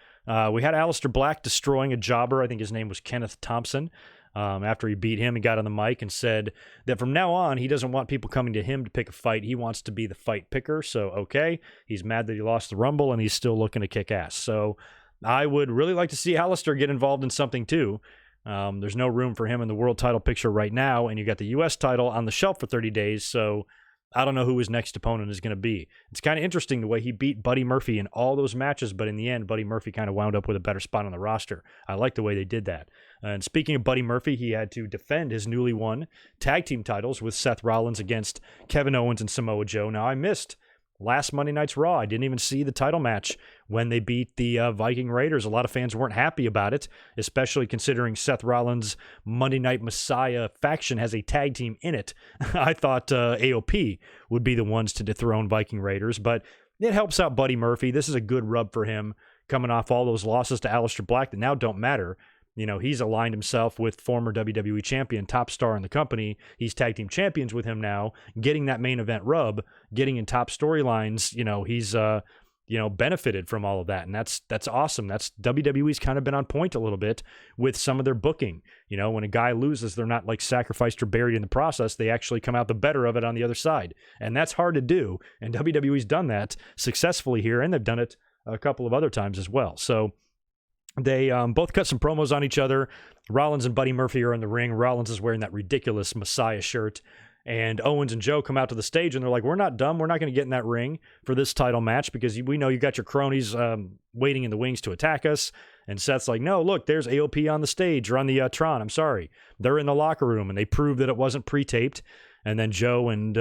Speaker 1: We had Aleister Black destroying a jobber. I think his name was Kenneth Thompson. After he beat him, he got on the mic and said that from now on, he doesn't want people coming to him to pick a fight. He wants to be the fight picker, so okay. He's mad that he lost the Rumble, and he's still looking to kick ass. So I would really like to see Aleister get involved in something too. There's no room for him in the world title picture right now, and you got the U.S. title on the shelf for 30 days, so I don't know who his next opponent is going to be. It's kind of interesting the way he beat Buddy Murphy in all those matches, but in the end, Buddy Murphy kind of wound up with a better spot on the roster. I like the way they did that. And speaking of Buddy Murphy, he had to defend his newly won tag team titles with Seth Rollins against Kevin Owens and Samoa Joe. Now, I missed last Monday night's Raw. I didn't even see the title match when they beat the Viking Raiders. A lot of fans weren't happy about it, especially considering Seth Rollins' Monday Night Messiah faction has a tag team in it. I thought AOP would be the ones to dethrone Viking Raiders, but it helps out Buddy Murphy. This is a good rub for him coming off all those losses to Aleister Black that now don't matter. He's aligned himself with former WWE champion, top star in the company. He's tag team champions with him now, getting that main event rub, getting in top storylines. benefited from all of that. And that's awesome. That's WWE's kind of been on point a little bit with some of their booking. When a guy loses, they're not like sacrificed or buried in the process. They actually come out the better of it on the other side. And that's hard to do. And WWE's done that successfully here, and they've done it a couple of other times as well. So they both cut some promos on each other. Rollins and Buddy Murphy are in the ring. Rollins is wearing that ridiculous Messiah shirt. And Owens and Joe come out to the stage, and they're like, we're not dumb. We're not going to get in that ring for this title match because we know you got your cronies waiting in the wings to attack us. And Seth's like, no, look, there's AOP on the stage, or on the Tron. I'm sorry. They're in the locker room, and they proved that it wasn't pre-taped. And then Joe and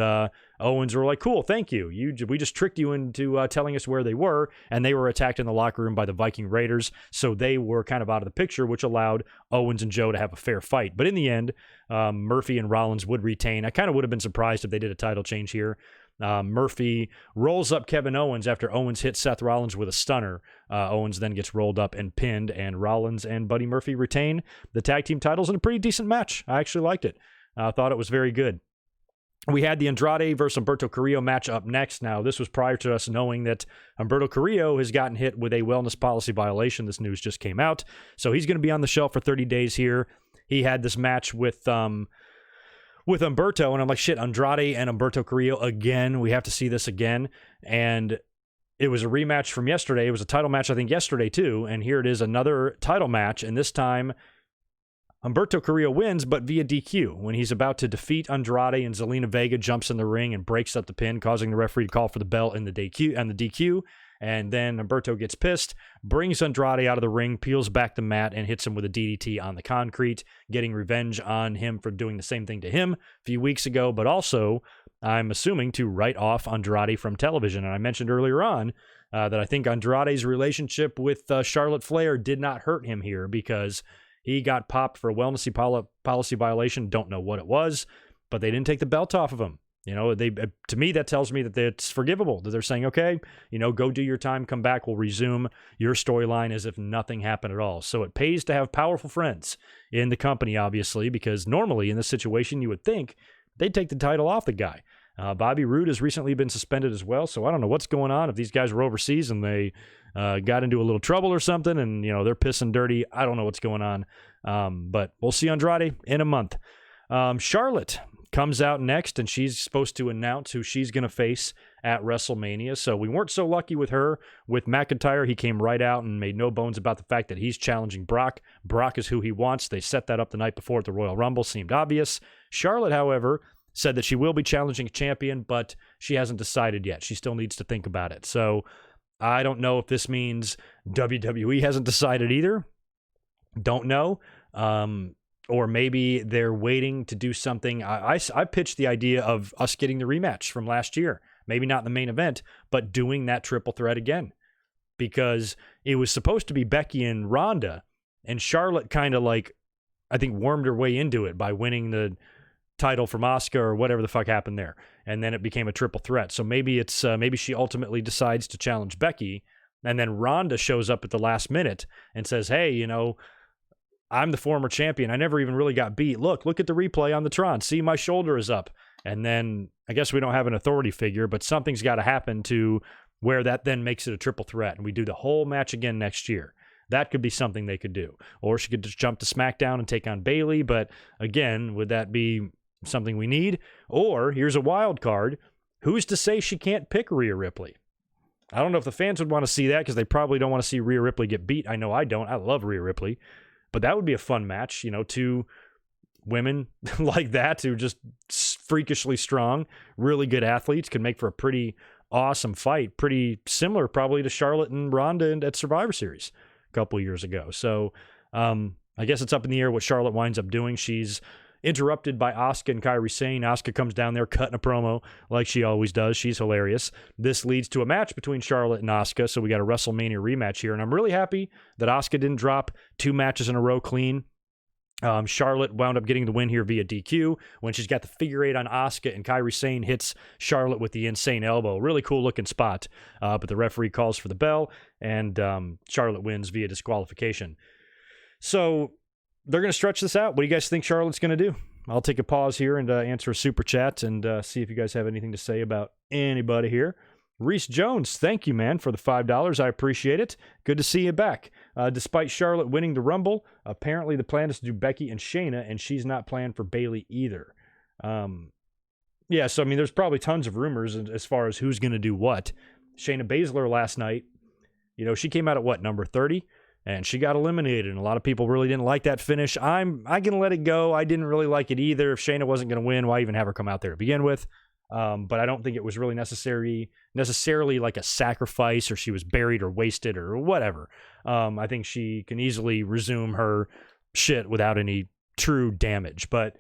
Speaker 1: Owens were like, cool, thank you. We just tricked you into telling us where they were, and they were attacked in the locker room by the Viking Raiders, so they were kind of out of the picture, which allowed Owens and Joe to have a fair fight. But in the end, Murphy and Rollins would retain. I kind of would have been surprised if they did a title change here. Murphy rolls up Kevin Owens after Owens hits Seth Rollins with a stunner. Owens then gets rolled up and pinned, and Rollins and Buddy Murphy retain the tag team titles in a pretty decent match. I actually liked it. I thought it was very good. We had the Andrade versus Humberto Carrillo match up next. Now, this was prior to us knowing that Humberto Carrillo has gotten hit with a wellness policy violation. This news just came out. So he's going to be on the shelf for 30 days here. He had this match with Humberto, and I'm like, shit, Andrade and Humberto Carrillo again. We have to see this again. And it was a rematch from yesterday. It was a title match, I think, yesterday too. And here it is, another title match. And this time, Humberto Carrillo wins, but via DQ. When he's about to defeat Andrade, and Zelina Vega jumps in the ring and breaks up the pin, causing the referee to call for the bell in the DQ. And then Humberto gets pissed, brings Andrade out of the ring, peels back the mat, and hits him with a DDT on the concrete, getting revenge on him for doing the same thing to him a few weeks ago, but also, I'm assuming, to write off Andrade from television. And I mentioned earlier on that I think Andrade's relationship with Charlotte Flair did not hurt him here, because he got popped for a wellness policy violation. Don't know what it was, but they didn't take the belt off of him. To me, that tells me that it's forgivable, that they're saying, okay, go do your time, come back, we'll resume your storyline as if nothing happened at all. So it pays to have powerful friends in the company, obviously, because normally in this situation, you would think they'd take the title off the guy. Bobby Roode has recently been suspended as well, so I don't know what's going on. If these guys were overseas and they got into a little trouble or something, and they're pissing dirty, I don't know what's going on. But we'll see Andrade in a month. Charlotte comes out next, and she's supposed to announce who she's going to face at WrestleMania. So we weren't so lucky with her. With McIntyre, he came right out and made no bones about the fact that he's challenging Brock. Brock is who he wants. They set that up the night before at the Royal Rumble. Seemed obvious. Charlotte, however, said that she will be challenging a champion, but she hasn't decided yet. She still needs to think about it. So I don't know if this means WWE hasn't decided either. Don't know. Or maybe they're waiting to do something. I pitched the idea of us getting the rematch from last year. Maybe not in the main event, but doing that triple threat again. Because it was supposed to be Becky and Ronda, and Charlotte kind of I think wormed her way into it by winning the title from Asuka or whatever the fuck happened there. And then it became a triple threat. So maybe it's maybe she ultimately decides to challenge Becky, and then Ronda shows up at the last minute and says, hey, I'm the former champion. I never even really got beat. Look at the replay on the Tron. See, my shoulder is up. And then I guess we don't have an authority figure, but something's got to happen to where that then makes it a triple threat. And we do the whole match again next year. That could be something they could do. Or she could just jump to SmackDown and take on Bayley. But again, would that be something we need? Or here's a wild card. Who's to say she can't pick Rhea Ripley? I don't know if the fans would want to see that, because they probably don't want to see Rhea Ripley get beat. I know I don't. I love Rhea Ripley. But that would be a fun match, two women like that who are just freakishly strong, really good athletes, can make for a pretty awesome fight. Pretty similar probably to Charlotte and Ronda at Survivor Series a couple years ago. So I guess it's up in the air what Charlotte winds up doing. She's interrupted by Asuka and Kairi Sane. Asuka comes down there cutting a promo like she always does. She's hilarious. This leads to a match between Charlotte and Asuka, so we got a WrestleMania rematch here, and I'm really happy that Asuka didn't drop 2 matches in a row clean. Charlotte wound up getting the win here via DQ when she's got the figure 8 on Asuka, and Kairi Sane hits Charlotte with the insane elbow. Really cool looking spot, but the referee calls for the bell, and Charlotte wins via disqualification. So they're going to stretch this out. What do you guys think Charlotte's going to do? I'll take a pause here and answer a super chat and see if you guys have anything to say about anybody here. Reese Jones, thank you, man, for the $5. I appreciate it. Good to see you back. Despite Charlotte winning the Rumble, apparently the plan is to do Becky and Shayna, and she's not planned for Bayley either. Yeah, so, I mean, there's probably tons of rumors as far as who's going to do what. Shayna Baszler last night, you know, she came out at, number 30? And she got eliminated, and a lot of people really didn't like that finish. I'm going to let it go. I didn't really like it either. If Shayna wasn't going to win, why even have her come out there to begin with? But I don't think it was really necessarily like a sacrifice, or she was buried or wasted or whatever. I think she can easily resume her shit without any true damage. But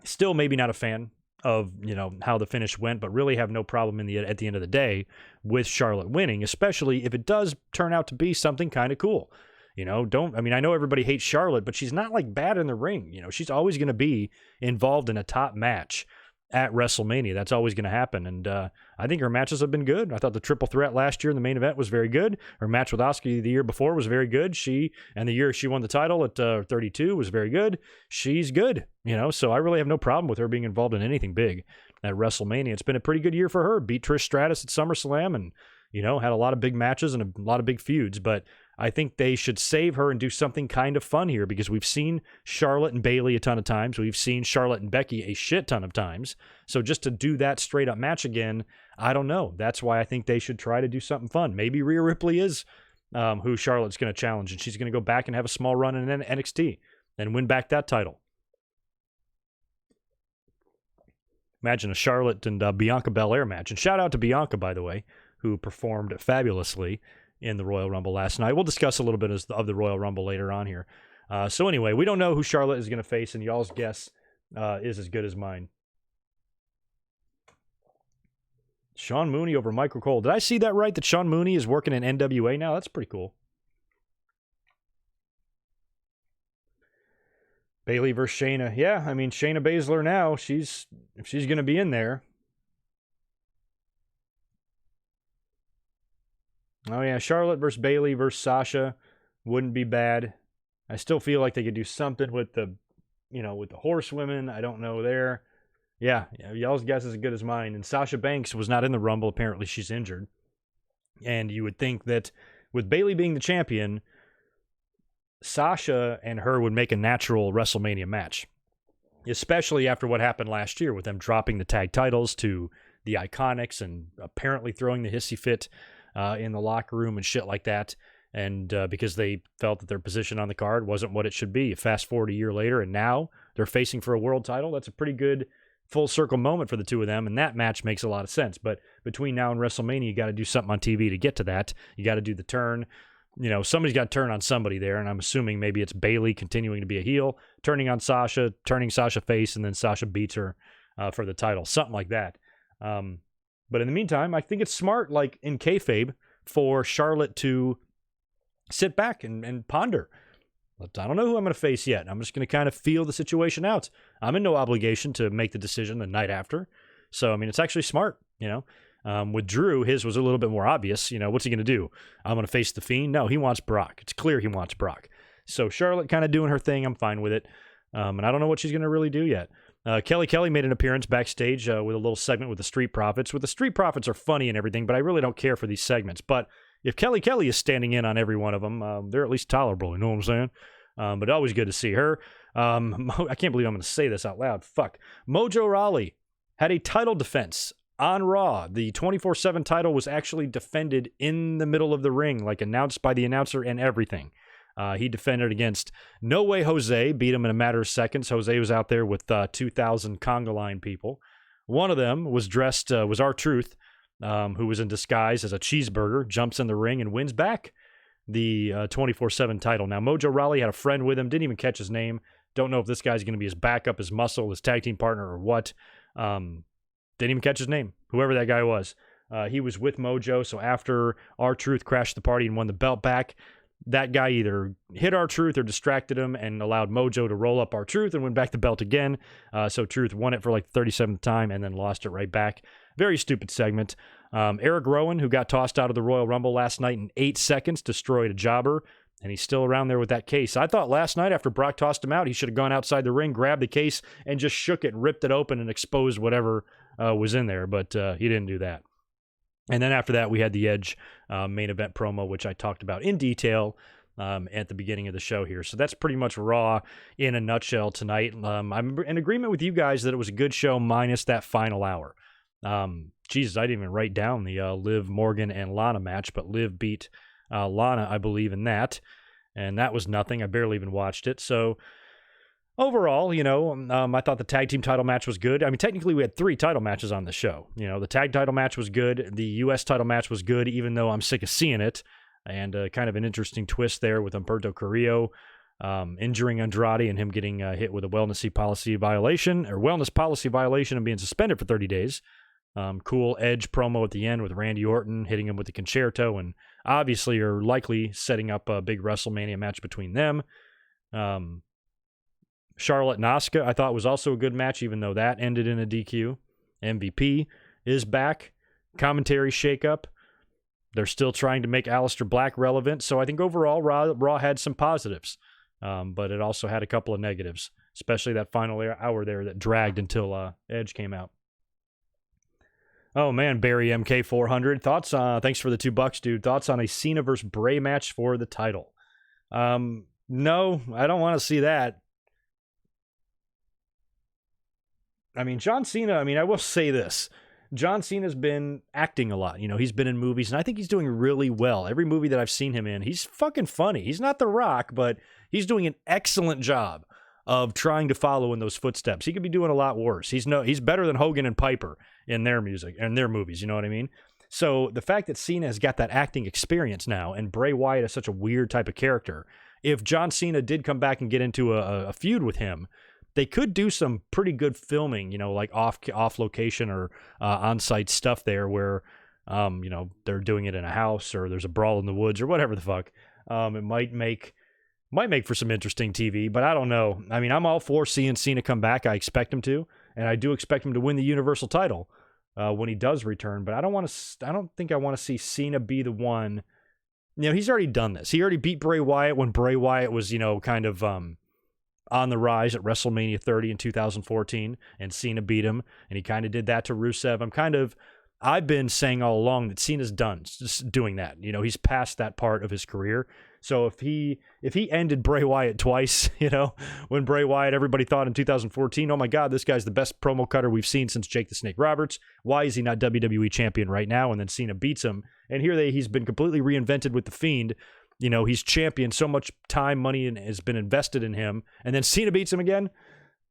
Speaker 1: still maybe not a fan of, you know, how the finish went, but really have no problem at the end of the day with Charlotte winning, especially if it does turn out to be something kind of cool. You know, I know everybody hates Charlotte, but she's not like bad in the ring. You know, she's always going to be involved in a top match at WrestleMania. That's always going to happen. And I think her matches have been good. I thought the triple threat last year in the main event was very good. Her match with Asuka the year before was very good. And the year she won the title at 32 was very good. She's good, you know, so I really have no problem with her being involved in anything big at WrestleMania. It's been a pretty good year for her. Beat Trish Stratus at SummerSlam and, you know, had a lot of big matches and a lot of big feuds, but I think they should save her and do something kind of fun here, because we've seen Charlotte and Bayley a ton of times. We've seen Charlotte and Becky a shit ton of times. So just to do that straight up match again, I don't know. That's why I think they should try to do something fun. Maybe Rhea Ripley is who Charlotte's going to challenge, and she's going to go back and have a small run in NXT and win back that title. Imagine a Charlotte and Bianca Belair match. And shout out to Bianca, by the way, who performed fabulously in the Royal Rumble last night. We'll discuss a little bit of the Royal Rumble later on here. So anyway, we don't know who Charlotte is going to face, and y'all's guess is as good as mine. Sean Mooney over Michael Cole. Did I see that right, that Sean Mooney is working in NWA now? That's pretty cool. Bayley versus Shayna. Yeah, I mean, Shayna Baszler now, if she's going to be in there. Oh, yeah, Charlotte versus Bayley versus Sasha wouldn't be bad. I still feel like they could do something with the horsewomen. I don't know there. Yeah, y'all's guess is as good as mine. And Sasha Banks was not in the Rumble. Apparently, she's injured. And you would think that with Bayley being the champion, Sasha and her would make a natural WrestleMania match, especially after what happened last year with them dropping the tag titles to the Iconics and apparently throwing the hissy fit in the locker room and shit like that. And because they felt that their position on the card wasn't what it should be. You fast forward a year later, and now they're facing for a world title. That's a pretty good full circle moment for the two of them, and that match makes a lot of sense. But between now and WrestleMania, you got to do something on TV to get to that. You got to do the turn. You know, somebody's got to turn on somebody there, and I'm assuming maybe it's Bayley continuing to be a heel, turning on Sasha, turning Sasha face, and then Sasha beats her for the title. Something like that. But in the meantime, I think it's smart, like in kayfabe, for Charlotte to sit back and ponder. But I don't know who I'm going to face yet. I'm just going to kind of feel the situation out. I'm in no obligation to make the decision the night after. So, I mean, it's actually smart, you know. With Drew, his was a little bit more obvious. You know, what's he going to do? I'm going to face The Fiend? No, he wants Brock. It's clear he wants Brock. So Charlotte kind of doing her thing. I'm fine with it. And I don't know what she's going to really do yet. Kelly made an appearance backstage with a little segment with the Street Profits. The Street Profits are funny and everything, but I really don't care for these segments. But if Kelly is standing in on every one of them, they're at least tolerable, you know what I'm saying? But always good to see her. I can't believe I'm going to say this out loud. Fuck. Mojo Rawley had a title defense on Raw. The 24/7 title was actually defended in the middle of the ring, like announced by the announcer and everything. He defended against No Way Jose, beat him in a matter of seconds. Jose was out there with 2,000 conga line people. One of them was dressed, was R-Truth, who was in disguise as a cheeseburger, jumps in the ring and wins back the 24/7 title. Now, Mojo Rawley had a friend with him, didn't even catch his name. Don't know if this guy's going to be his backup, his muscle, his tag team partner, or what. Didn't even catch his name, whoever that guy was. He was with Mojo, so after R-Truth crashed the party and won the belt back, that guy either hit R-Truth or distracted him and allowed Mojo to roll up R-Truth and win back the belt again. So Truth won it for like the 37th time and then lost it right back. Very stupid segment. Eric Rowan, who got tossed out of the Royal Rumble last night in 8 seconds, destroyed a jobber, and he's still around there with that case. I thought last night after Brock tossed him out, he should have gone outside the ring, grabbed the case, and just shook it and ripped it open and exposed whatever was in there, but he didn't do that. And then after that, we had the Edge main event promo, which I talked about in detail at the beginning of the show here. So that's pretty much Raw in a nutshell tonight. I'm in agreement with you guys that it was a good show minus that final hour. Jesus, I didn't even write down the Liv Morgan and Lana match, but Liv beat Lana, I believe, in that. And that was nothing. I barely even watched it. So overall, I thought the tag team title match was good. I mean, technically, we had 3 title matches on the show. The tag title match was good. The U.S. title match was good, even though I'm sick of seeing it. And kind of an interesting twist there with Humberto Carrillo injuring Andrade and him getting hit with a wellness policy violation and being suspended for 30 days. Cool Edge promo at the end with Randy Orton hitting him with the concerto, and obviously are likely setting up a big WrestleMania match between them. Charlotte and Asuka, I thought, was also a good match, even though that ended in a DQ. MVP is back. Commentary shakeup. They're still trying to make Aleister Black relevant. So I think overall, Raw had some positives. But it also had a couple of negatives, especially that final hour there that dragged until Edge came out. Oh, man, Barry MK400. Thoughts? Thanks for the $2, dude. Thoughts on a Cena versus Bray match for the title? No, I don't want to see that. I mean, John Cena, I will say this. John Cena's been acting a lot. He's been in movies, and I think he's doing really well. Every movie that I've seen him in, he's fucking funny. He's not The Rock, but he's doing an excellent job of trying to follow in those footsteps. He could be doing a lot worse. He's better than Hogan and Piper in their music and their movies, you know what I mean? So the fact that Cena has got that acting experience now, and Bray Wyatt is such a weird type of character, if John Cena did come back and get into a feud with him, they could do some pretty good filming, like off location or on-site stuff there where, they're doing it in a house or there's a brawl in the woods or whatever the fuck. It might make for some interesting TV, but I don't know. I'm all for seeing Cena come back. I expect him to, and I do expect him to win the Universal title when he does return, but I don't think I want to see Cena be the one. He's already done this. He already beat Bray Wyatt when Bray Wyatt was, kind of, on the rise at WrestleMania 30 in 2014, and Cena beat him, and he kind of did that to Rusev. I've been saying all along that Cena's done just doing that. He's past that part of his career. So if he ended Bray Wyatt twice, when Bray Wyatt, everybody thought in 2014, oh my God, this guy's the best promo cutter we've seen since Jake the Snake Roberts. Why is he not WWE champion right now? And then Cena beats him. And here he's been completely reinvented with The Fiend. He's championed, so much time, money, and has been invested in him. And then Cena beats him again?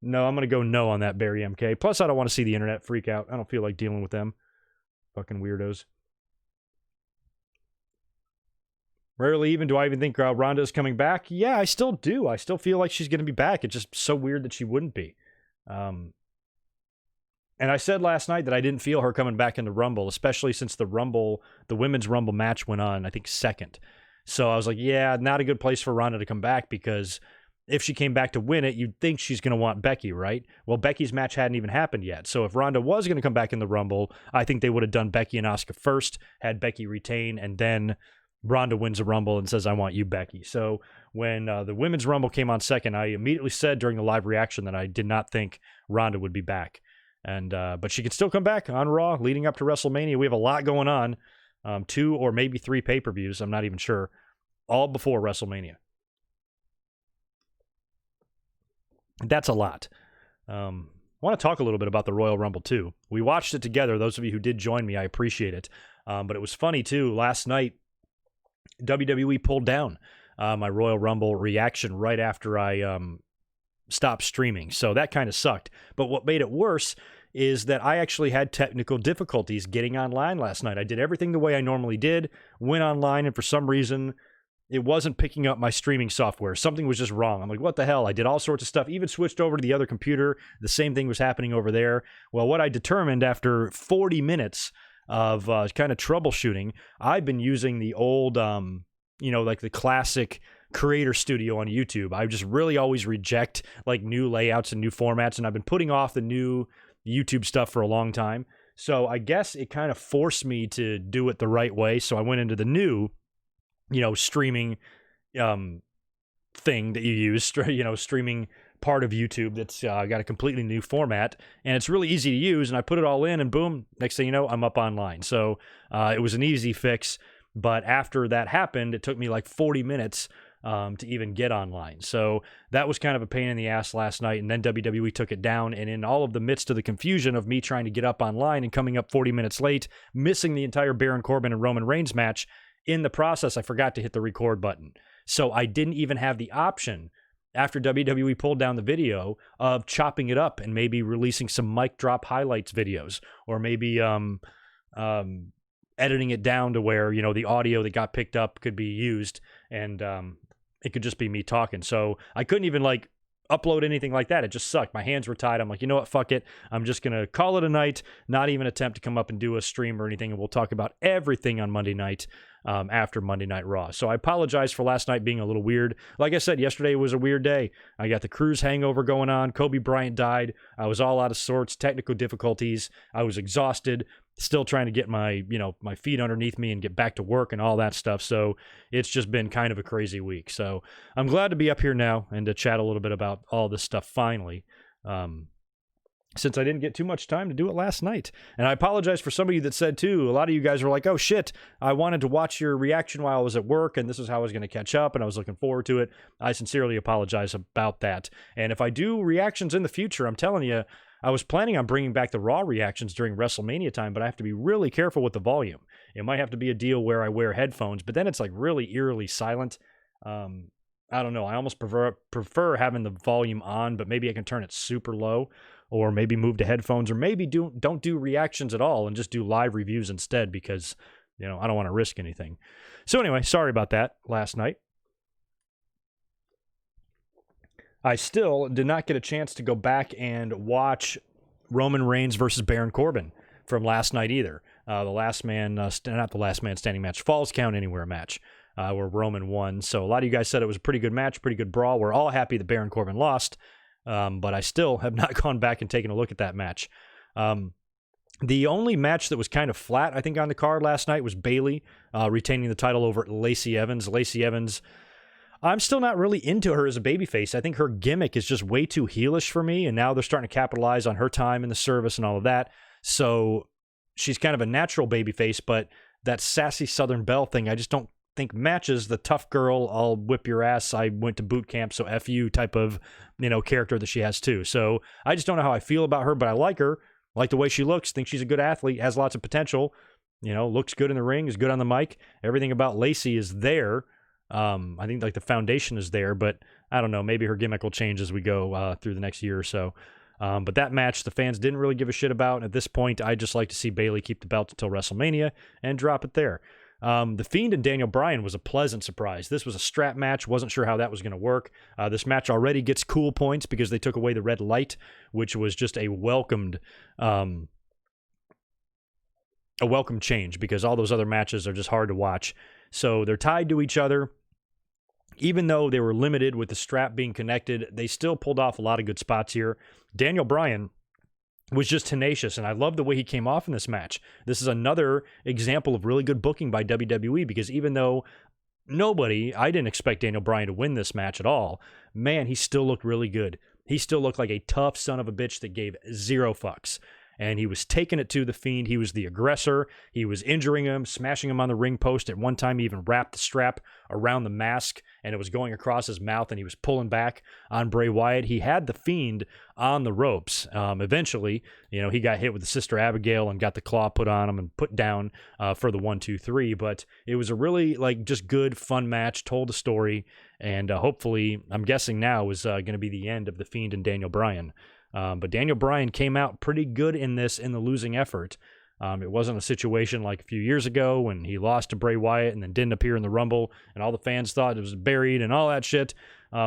Speaker 1: No, I'm going to go no on that, Barry MK. Plus, I don't want to see the internet freak out. I don't feel like dealing with them. Fucking weirdos. Rarely even do I even think Ronda's coming back. Yeah, I still do. I still feel like she's going to be back. It's just so weird that she wouldn't be. And I said last night that I didn't feel her coming back in the Rumble, especially since the Women's Rumble match went on, I think, second. So I was like, yeah, not a good place for Ronda to come back, because if she came back to win it, you'd think she's going to want Becky, right? Well, Becky's match hadn't even happened yet. So if Ronda was going to come back in the Rumble, I think they would have done Becky and Asuka first, had Becky retain, and then Ronda wins a Rumble and says, I want you, Becky. So when the Women's Rumble came on second, I immediately said during the live reaction that I did not think Ronda would be back. And but she could still come back on Raw leading up to WrestleMania. We have a lot going on. 2 or maybe 3 pay-per-views, I'm not even sure, all before WrestleMania. That's a lot. I want to talk a little bit about the Royal Rumble, too. We watched it together. Those of you who did join me, I appreciate it. But it was funny, too. Last night, WWE pulled down my Royal Rumble reaction right after I stopped streaming. So that kind of sucked. But what made it worse is that I actually had technical difficulties getting online last night. I did everything the way I normally did, went online, and for some reason, it wasn't picking up my streaming software. Something was just wrong. I'm like, what the hell? I did all sorts of stuff, even switched over to the other computer. The same thing was happening over there. Well, what I determined after 40 minutes of kind of troubleshooting, I've been using the old, like the classic Creator Studio on YouTube. I just really always reject like new layouts and new formats, and I've been putting off the new YouTube stuff for a long time. So I guess it kind of forced me to do it the right way. So I went into the new, streaming thing that you use, streaming part of YouTube that's got a completely new format, and it's really easy to use, and I put it all in, and boom, next thing you know, I'm up online. So it was an easy fix, but after that happened, it took me like 40 minutes to even get online. So that was kind of a pain in the ass last night, and then WWE took it down, and in all of the midst of the confusion of me trying to get up online and coming up 40 minutes late, missing the entire Baron Corbin and Roman Reigns match, in the process, I forgot to hit the record button. So I didn't even have the option, after WWE pulled down the video, of chopping it up and maybe releasing some mic drop highlights videos, or maybe editing it down to where, you know, the audio that got picked up could be used, and it could just be me talking. So I couldn't even like upload anything like that. It just sucked. My hands were tied. I'm like, you know what? Fuck it. I'm just going to call it a night, not even attempt to come up and do a stream or anything. And we'll talk about everything on Monday night after Monday Night Raw. So I apologize for last night being a little weird. Like I said, yesterday was a weird day. I got the cruise hangover going on. Kobe Bryant died. I was all out of sorts, technical difficulties. I was exhausted, still trying to get my feet underneath me and get back to work and all that stuff. So it's just been kind of a crazy week. So I'm glad to be up here now and to chat a little bit about all this stuff finally, since I didn't get too much time to do it last night. And I apologize for some of you that said too, a lot of you guys were like, oh shit, I wanted to watch your reaction while I was at work, and this is how I was going to catch up, and I was looking forward to it. I sincerely apologize about that. And if I do reactions in the future, I'm telling you, I was planning on bringing back the Raw reactions during WrestleMania time, but I have to be really careful with the volume. It might have to be a deal where I wear headphones, but then it's like really eerily silent. I don't know. I almost prefer having the volume on, but maybe I can turn it super low, or maybe move to headphones, or maybe don't do reactions at all and just do live reviews instead, because, you know, I don't want to risk anything. So anyway, sorry about that last night. I still did not get a chance to go back and watch Roman Reigns versus Baron Corbin from last night either. The last man, not the last man standing match, Falls Count Anywhere match, where Roman won. So a lot of you guys said it was a pretty good match, pretty good brawl. We're all happy that Baron Corbin lost, but I still have not gone back and taken a look at that match. The only match that was kind of flat, I think, on the card last night was Bayley retaining the title over Lacey Evans. Lacey Evans, I'm still not really into her as a babyface. I think her gimmick is just way too heelish for me, and now they're starting to capitalize on her time in the service and all of that. So she's kind of a natural babyface, but that sassy Southern Belle thing, I just don't think matches the tough girl, I'll whip your ass, I went to boot camp, so F you type of, you know, character that she has too. So I just don't know how I feel about her, but I like her. I like the way she looks, think she's a good athlete, has lots of potential, you know, looks good in the ring, is good on the mic. Everything about Lacey is there. I think like the foundation is there, but I don't know, maybe her gimmick will change as we go through the next year or so. But that match, the fans didn't really give a shit about. And at this point, I'd just like to see Bayley keep the belt until WrestleMania and drop it there. The Fiend and Daniel Bryan was a pleasant surprise. This was a strap match. Wasn't sure how that was going to work. This match already gets cool points because they took away the red light, which was just a welcome change, because all those other matches are just hard to watch. So they're tied to each other. Even though they were limited with the strap being connected, they still pulled off a lot of good spots here. Daniel Bryan was just tenacious, and I love the way he came off in this match. This is another example of really good booking by WWE, because even though I didn't expect Daniel Bryan to win this match at all, man, he still looked really good. He still looked like a tough son of a bitch that gave zero fucks. And he was taking it to the Fiend. He was the aggressor. He was injuring him, smashing him on the ring post. At one time, he even wrapped the strap around the mask, and it was going across his mouth, and he was pulling back on Bray Wyatt. He had the Fiend on the ropes. Eventually, you know, he got hit with the Sister Abigail and got the claw put on him and put down for the 1, 2, 3. But it was a really, like, just good, fun match, told a story, and hopefully, I'm guessing now is going to be the end of the Fiend and Daniel Bryan. But Daniel Bryan came out pretty good in this, in the losing effort. It wasn't a situation like a few years ago when he lost to Bray Wyatt and then didn't appear in the Rumble, and all the fans thought it was buried and all that shit.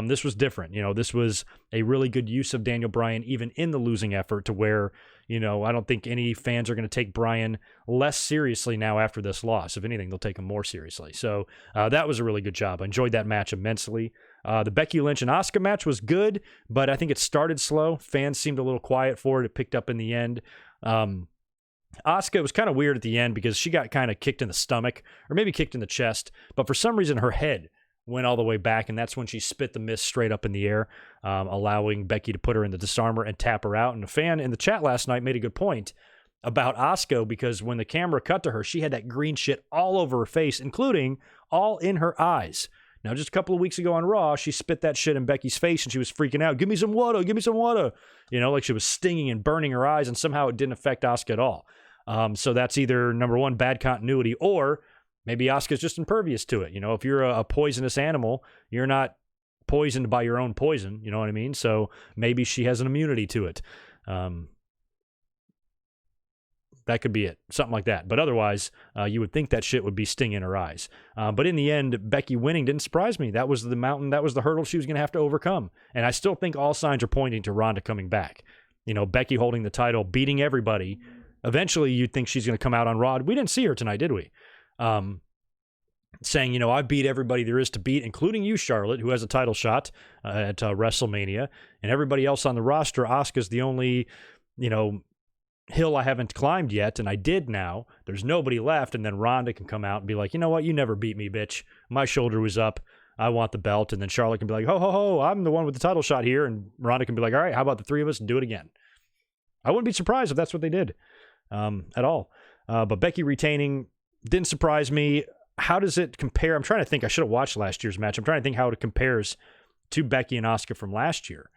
Speaker 1: This was different. You know, this was a really good use of Daniel Bryan, even in the losing effort, to where, you know, I don't think any fans are going to take Bryan less seriously now after this loss. If anything, they'll take him more seriously. So that was a really good job. I enjoyed that match immensely. The Becky Lynch and Asuka match was good, but I think it started slow. Fans seemed a little quiet for it. It picked up in the end. Asuka was kind of weird at the end because she got kind of kicked in the stomach, or maybe kicked in the chest, but for some reason her head went all the way back, and that's when she spit the mist straight up in the air, allowing Becky to put her in the disarmor and tap her out. And a fan in the chat last night made a good point about Asuka, because when the camera cut to her, she had that green shit all over her face, including all in her eyes. Now, just a couple of weeks ago on Raw, she spit that shit in Becky's face, and she was freaking out. Give me some water, give me some water. You know, like she was stinging and burning her eyes, and somehow it didn't affect Asuka at all. So that's either, number one, bad continuity, or maybe Asuka's just impervious to it. You know, if you're a poisonous animal, you're not poisoned by your own poison. You know what I mean? So maybe she has an immunity to it. That could be it. Something like that. But otherwise, you would think that shit would be stinging in her eyes. But in the end, Becky winning didn't surprise me. That was the mountain. That was the hurdle she was going to have to overcome. And I still think all signs are pointing to Ronda coming back. You know, Becky holding the title, beating everybody. Eventually, you'd think she's going to come out on Raw. We didn't see her tonight, did we? Saying, you know, I beat everybody there is to beat, including you, Charlotte, who has a title shot at WrestleMania. And everybody else on the roster, Asuka's the only, you know, hill I haven't climbed yet, and I did now. There's nobody left, and then Ronda can come out and be like, you know what, you never beat me, bitch. My shoulder was up. I want the belt. And then Charlotte can be like, ho, ho, ho, I'm the one with the title shot here. And Ronda can be like, all right, how about the three of us do it again? I wouldn't be surprised if that's what they did at all. But Becky retaining didn't surprise me. How does it compare? I'm trying to think. I should have watched last year's match. I'm trying to think how it compares to Becky and Asuka from last year.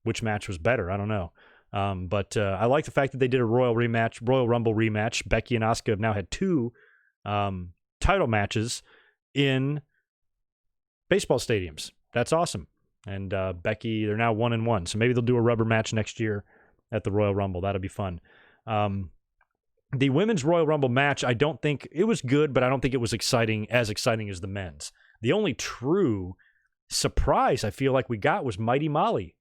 Speaker 1: Which match was better? I don't know. But I like the fact that they did a Royal Rumble rematch. Becky and Asuka have now had two title matches in baseball stadiums. That's awesome. And Becky, they're now 1-1. So maybe they'll do a rubber match next year at the Royal Rumble. That'll be fun. The women's Royal Rumble match, I don't think it was good, but I don't think it was as exciting as the men's. The only true surprise I feel like we got was Mighty Molly,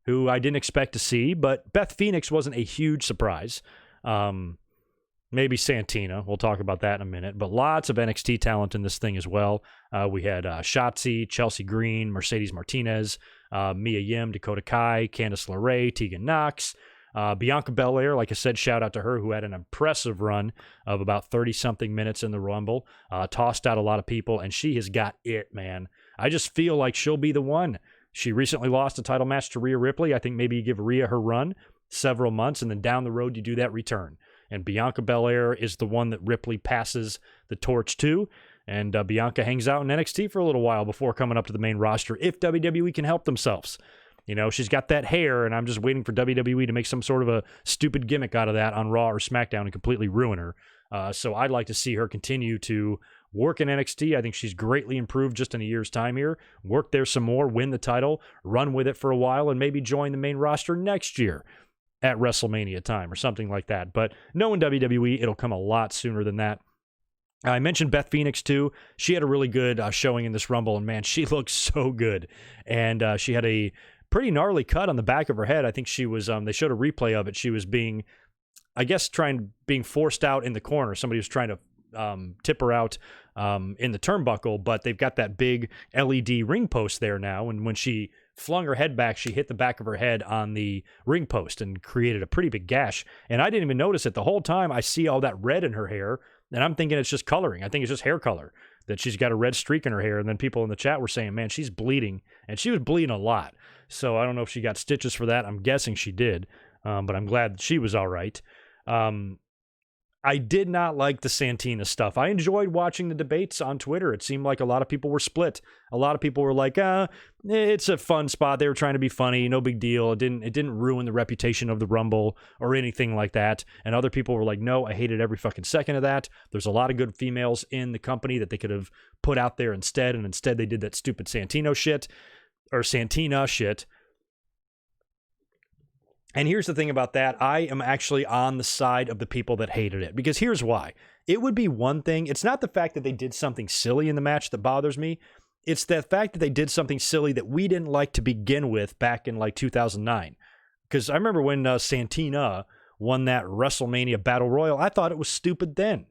Speaker 1: who I didn't expect to see, but Beth Phoenix wasn't a huge surprise. Maybe Santina. We'll talk about that in a minute, but lots of NXT talent in this thing as well. We had Shotzi, Chelsea Green, Mercedes Martinez, Mia Yim, Dakota Kai, Candice LeRae, Tegan Nox, Bianca Belair. Like I said, shout out to her, who had an impressive run of about 30-something minutes in the Rumble, tossed out a lot of people, and she has got it, man. I just feel like she'll be the one. She recently lost a title match to Rhea Ripley. I think maybe you give Rhea her run several months, and then down the road you do that return. And Bianca Belair is the one that Ripley passes the torch to, and Bianca hangs out in NXT for a little while before coming up to the main roster, if WWE can help themselves. You know, she's got that hair, and I'm just waiting for WWE to make some sort of a stupid gimmick out of that on Raw or SmackDown and completely ruin her. So I'd like to see her continue to work in NXT. I think she's greatly improved just in a year's time here. Work there some more, win the title, run with it for a while, and maybe join the main roster next year at WrestleMania time or something like that. But knowing WWE, it'll come a lot sooner than that. I mentioned Beth Phoenix, too. She had a really good showing in this Rumble, and man, she looked so good. And she had a pretty gnarly cut on the back of her head. I think she was, they showed a replay of it. She was being forced out in the corner. Somebody was trying to tip her out in the turnbuckle, but they've got that big LED ring post there now. And when she flung her head back, she hit the back of her head on the ring post and created a pretty big gash. And I didn't even notice it the whole time. I see all that red in her hair, and I'm thinking it's just coloring. I think it's just hair color, that she's got a red streak in her hair. And then people in the chat were saying, man, she's bleeding. And she was bleeding a lot. So I don't know if she got stitches for that. I'm guessing she did, but I'm glad that she was all right. I did not like the Santina stuff. I enjoyed watching the debates on Twitter. It seemed like a lot of people were split. A lot of people were like, it's a fun spot. They were trying to be funny. No big deal. It didn't ruin the reputation of the Rumble or anything like that. And other people were like, no, I hated every fucking second of that. There's a lot of good females in the company that they could have put out there instead. And instead they did that stupid Santina shit. And here's the thing about that. I am actually on the side of the people that hated it, because here's why. It would be one thing. It's not the fact that they did something silly in the match that bothers me. It's the fact that they did something silly that we didn't like to begin with back in like 2009. Because I remember when Santina won that WrestleMania Battle Royal, I thought it was stupid then.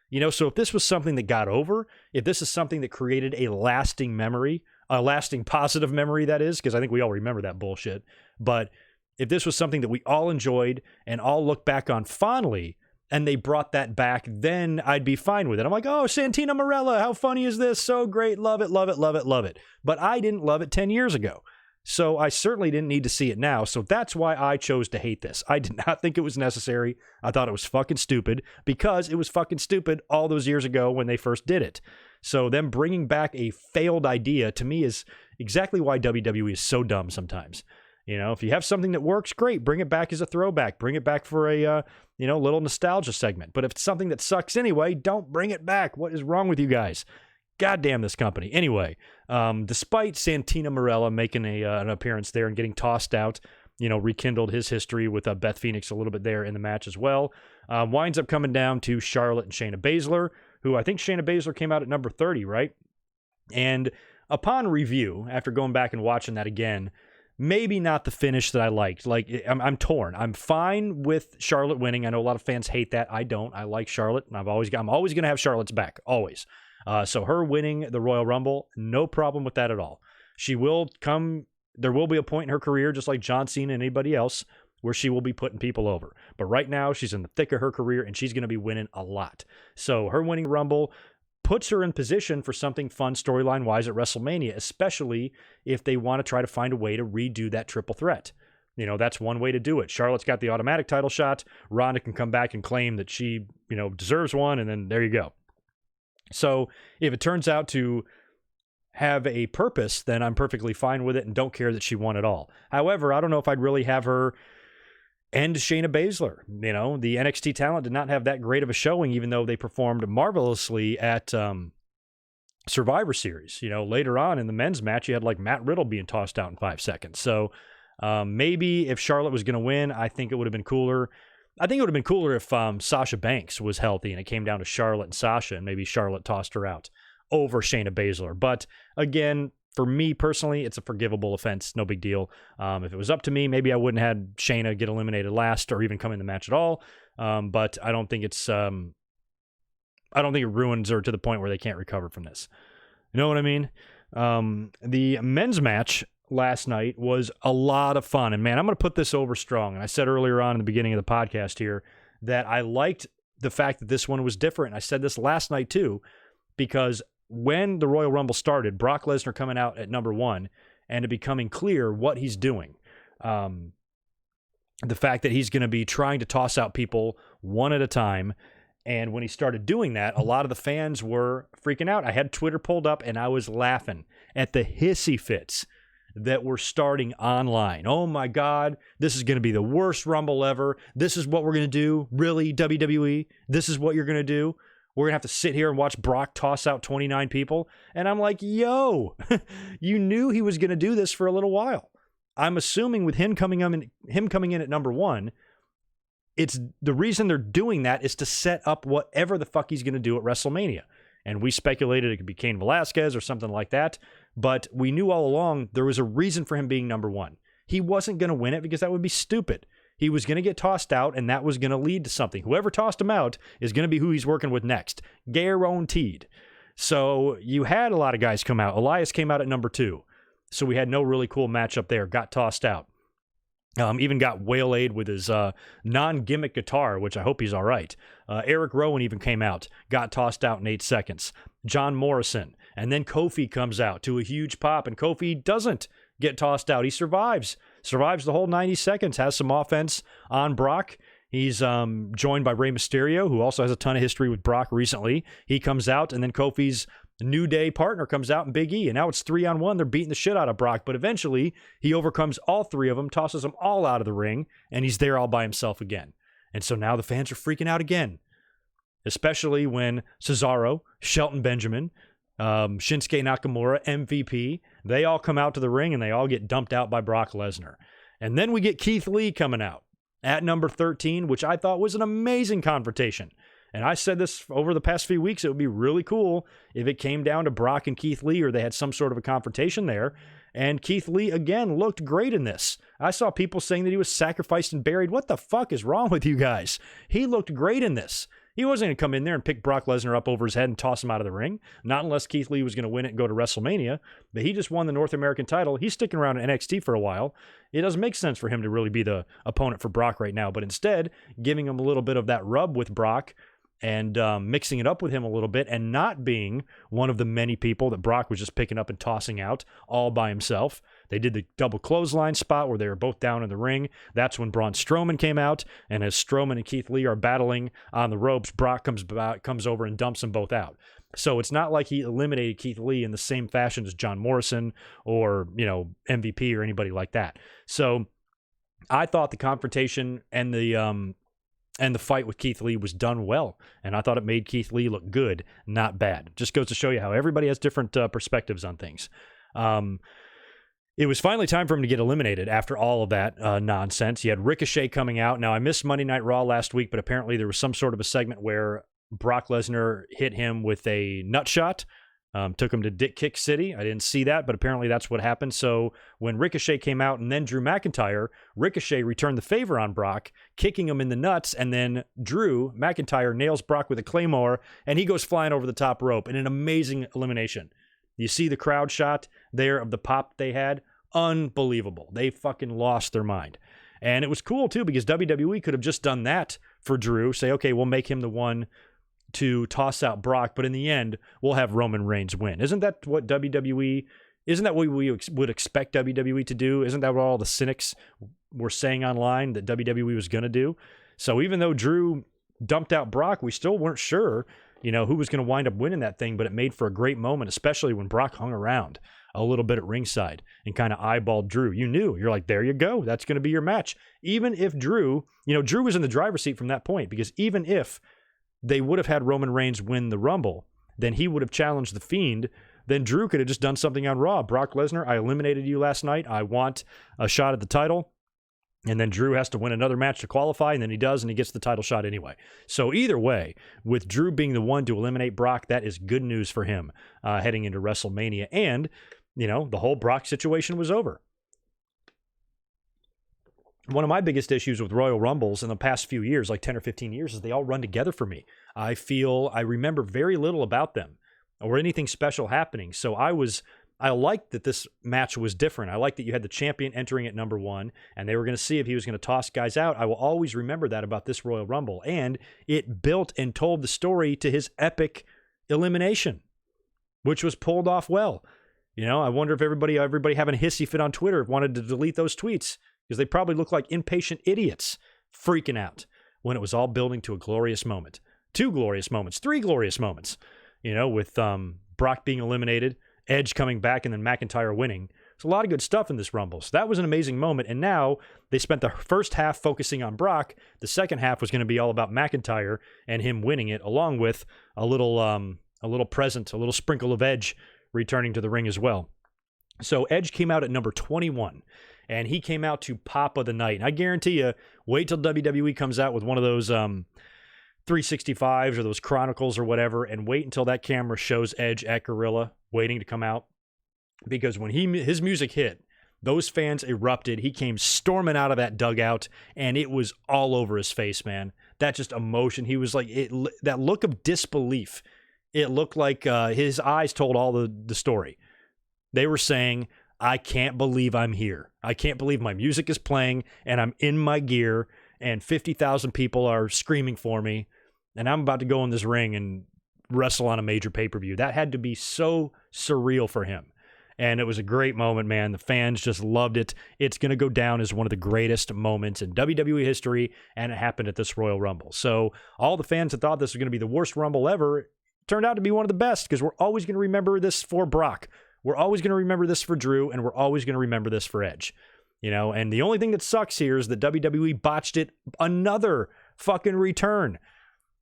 Speaker 1: You know, so if this was something that got over, if this is something that created a lasting memory, a lasting positive memory, that is, because I think we all remember that bullshit. But if this was something that we all enjoyed and all look back on fondly, and they brought that back, then I'd be fine with it. I'm like, oh, Santina Marella, how funny is this? So great. Love it, love it, love it, love it. But I didn't love it 10 years ago. So I certainly didn't need to see it now. So that's why I chose to hate this. I did not think it was necessary. I thought it was fucking stupid because it was fucking stupid all those years ago when they first did it. So them bringing back a failed idea to me is exactly why WWE is so dumb sometimes. You know, if you have something that works, great. Bring it back as a throwback. Bring it back for a, little nostalgia segment. But if it's something that sucks anyway, don't bring it back. What is wrong with you guys? God damn this company. Anyway, despite Santina Marella making an appearance there and getting tossed out, rekindled his history with Beth Phoenix a little bit there in the match as well, winds up coming down to Charlotte and Shayna Baszler, who I think Shayna Baszler came out at number 30, right? And upon review, after going back and watching that again, maybe not the finish that I liked. Like, I'm torn. I'm fine with Charlotte winning. I know a lot of fans hate that. I don't. I like Charlotte, and I'm always going to have Charlotte's back, always. So her winning the Royal Rumble, no problem with that at all. She will come. There will be a point in her career, just like John Cena and anybody else, where she will be putting people over. But right now, she's in the thick of her career, and she's going to be winning a lot. So her winning the Rumble puts her in position for something fun storyline-wise at WrestleMania, especially if they want to try to find a way to redo that triple threat. That's one way to do it. Charlotte's got the automatic title shot. Ronda can come back and claim that she, deserves one, and then there you go. So if it turns out to have a purpose, then I'm perfectly fine with it and don't care that she won at all. However, I don't know if I'd really have her end Shayna Baszler. The NXT talent did not have that great of a showing, even though they performed marvelously at Survivor Series. Later on in the men's match, you had like Matt Riddle being tossed out in 5 seconds. So maybe if Charlotte was going to win, I think it would have been cooler. I think it would have been cooler if Sasha Banks was healthy and it came down to Charlotte and Sasha, and maybe Charlotte tossed her out over Shayna Baszler. But again, for me personally, it's a forgivable offense. No big deal. If it was up to me, maybe I wouldn't have had Shayna get eliminated last or even come in the match at all. But I don't think it's. I don't think it ruins her to the point where they can't recover from this. You know what I mean? The men's match last night was a lot of fun, and man, I'm going to put this over strong. And I said earlier on in the beginning of the podcast here that I liked the fact that this one was different. I said this last night too, because when the Royal Rumble started, Brock Lesnar coming out at number 1 and it becoming clear what he's doing. The fact that he's going to be trying to toss out people one at a time. And when he started doing that, a lot of the fans were freaking out. I had Twitter pulled up and I was laughing at the hissy fits that were starting online. Oh my God, this is going to be the worst Rumble ever. This is what we're going to do. Really, WWE? This is what you're going to do? We're going to have to sit here and watch Brock toss out 29 people. And I'm like, yo, you knew he was going to do this for a little while. I'm assuming with him coming in at number 1, it's the reason they're doing that is to set up whatever the fuck he's going to do at WrestleMania. And we speculated it could be Cain Velasquez or something like that. But we knew all along there was a reason for him being number 1. He wasn't going to win it because that would be stupid. He was going to get tossed out, and that was going to lead to something. Whoever tossed him out is going to be who he's working with next. Guaranteed. So you had a lot of guys come out. Elias came out at number 2. So we had no really cool matchup there. Got tossed out. Even got waylaid with his non-gimmick guitar, which I hope he's all right. Eric Rowan even came out. Got tossed out in 8 seconds. John Morrison. And then Kofi comes out to a huge pop, and Kofi doesn't get tossed out. He survives the whole 90 seconds, has some offense on Brock. He's joined by Rey Mysterio, who also has a ton of history with Brock recently. He comes out, and then Kofi's New Day partner comes out in Big E, and now it's 3-on-1. They're beating the shit out of Brock, but eventually he overcomes all 3 of them, tosses them all out of the ring, and he's there all by himself again. And so now the fans are freaking out again, especially when Cesaro, Shelton Benjamin, Shinsuke Nakamura, MVP, they all come out to the ring and they all get dumped out by Brock Lesnar. And then we get Keith Lee coming out at number 13, which I thought was an amazing confrontation. And I said this over the past few weeks, it would be really cool if it came down to Brock and Keith Lee or they had some sort of a confrontation there. And Keith Lee, again, looked great in this. I saw people saying that he was sacrificed and buried. What the fuck is wrong with you guys? He looked great in this. He wasn't going to come in there and pick Brock Lesnar up over his head and toss him out of the ring, not unless Keith Lee was going to win it and go to WrestleMania. But he just won the North American title. He's sticking around in NXT for a while. It doesn't make sense for him to really be the opponent for Brock right now, but instead giving him a little bit of that rub with Brock and mixing it up with him a little bit and not being one of the many people that Brock was just picking up and tossing out all by himself. They did the double clothesline spot where they were both down in the ring. That's when Braun Strowman came out, and as Strowman and Keith Lee are battling on the ropes, Brock comes over and dumps them both out. So it's not like he eliminated Keith Lee in the same fashion as John Morrison or, MVP or anybody like that. So I thought the confrontation and the fight with Keith Lee was done well, and I thought it made Keith Lee look good, not bad. Just goes to show you how everybody has different perspectives on things. It was finally time for him to get eliminated after all of that nonsense. You had Ricochet coming out. Now, I missed Monday Night Raw last week, but apparently there was some sort of a segment where Brock Lesnar hit him with a nut shot, took him to Dick Kick City. I didn't see that, but apparently that's what happened. So when Ricochet came out and then Drew McIntyre, Ricochet returned the favor on Brock, kicking him in the nuts, and then Drew McIntyre nails Brock with a Claymore, and he goes flying over the top rope in an amazing elimination. You see the crowd shot there of the pop they had? Unbelievable. They fucking lost their mind. And it was cool, too, because WWE could have just done that for Drew. Say, okay, we'll make him the one to toss out Brock, but in the end, we'll have Roman Reigns win. Isn't that what we would expect WWE to do? Isn't that what all the cynics were saying online that WWE was going to do? So even though Drew dumped out Brock, we still weren't sure who was going to wind up winning that thing, but it made for a great moment, especially when Brock hung around a little bit at ringside and kind of eyeballed Drew. You're like, there you go. That's going to be your match. Even if Drew was in the driver's seat from that point, because even if they would have had Roman Reigns win the Rumble, then he would have challenged The Fiend. Then Drew could have just done something on Raw. Brock Lesnar, I eliminated you last night. I want a shot at the title. And then Drew has to win another match to qualify, and then he does, and he gets the title shot anyway. So either way, with Drew being the one to eliminate Brock, that is good news for him heading into WrestleMania. And, the whole Brock situation was over. One of my biggest issues with Royal Rumbles in the past few years, like 10 or 15 years, is they all run together for me. I remember very little about them or anything special happening. So I liked that this match was different. I liked that you had the champion entering at number one, and they were going to see if he was going to toss guys out. I will always remember that about this Royal Rumble. And it built and told the story to his epic elimination, which was pulled off well. I wonder if everybody having a hissy fit on Twitter wanted to delete those tweets, because they probably look like impatient idiots freaking out when it was all building to a glorious moment. 2 glorious moments, 3 glorious moments, with Brock being eliminated, Edge coming back, and then McIntyre winning. There's a lot of good stuff in this Rumble. So that was an amazing moment. And now they spent the first half focusing on Brock. The second half was going to be all about McIntyre and him winning it, along with a little present, a little sprinkle of Edge returning to the ring as well. So Edge came out at number 21, and he came out to pop of the night. And I guarantee you, wait till WWE comes out with one of those 365s or those Chronicles or whatever, and wait until that camera shows Edge at Gorilla waiting to come out. Because when his music hit, those fans erupted. He came storming out of that dugout, and it was all over his face, man. That just emotion. He was like, that look of disbelief. It looked like his eyes told all the story. They were saying, I can't believe I'm here. I can't believe my music is playing, and I'm in my gear, and 50,000 people are screaming for me, and I'm about to go in this ring and wrestle on a major pay-per-view. That had to be so surreal for him. And it was a great moment, man. The fans just loved it. It's going to go down as one of the greatest moments in WWE history, and it happened at this Royal Rumble. So all the fans that thought this was going to be the worst Rumble ever turned out to be one of the best, because we're always going to remember this for Brock. We're always going to remember this for Drew, and we're always going to remember this for Edge. And the only thing that sucks here is that WWE botched it. Another fucking return.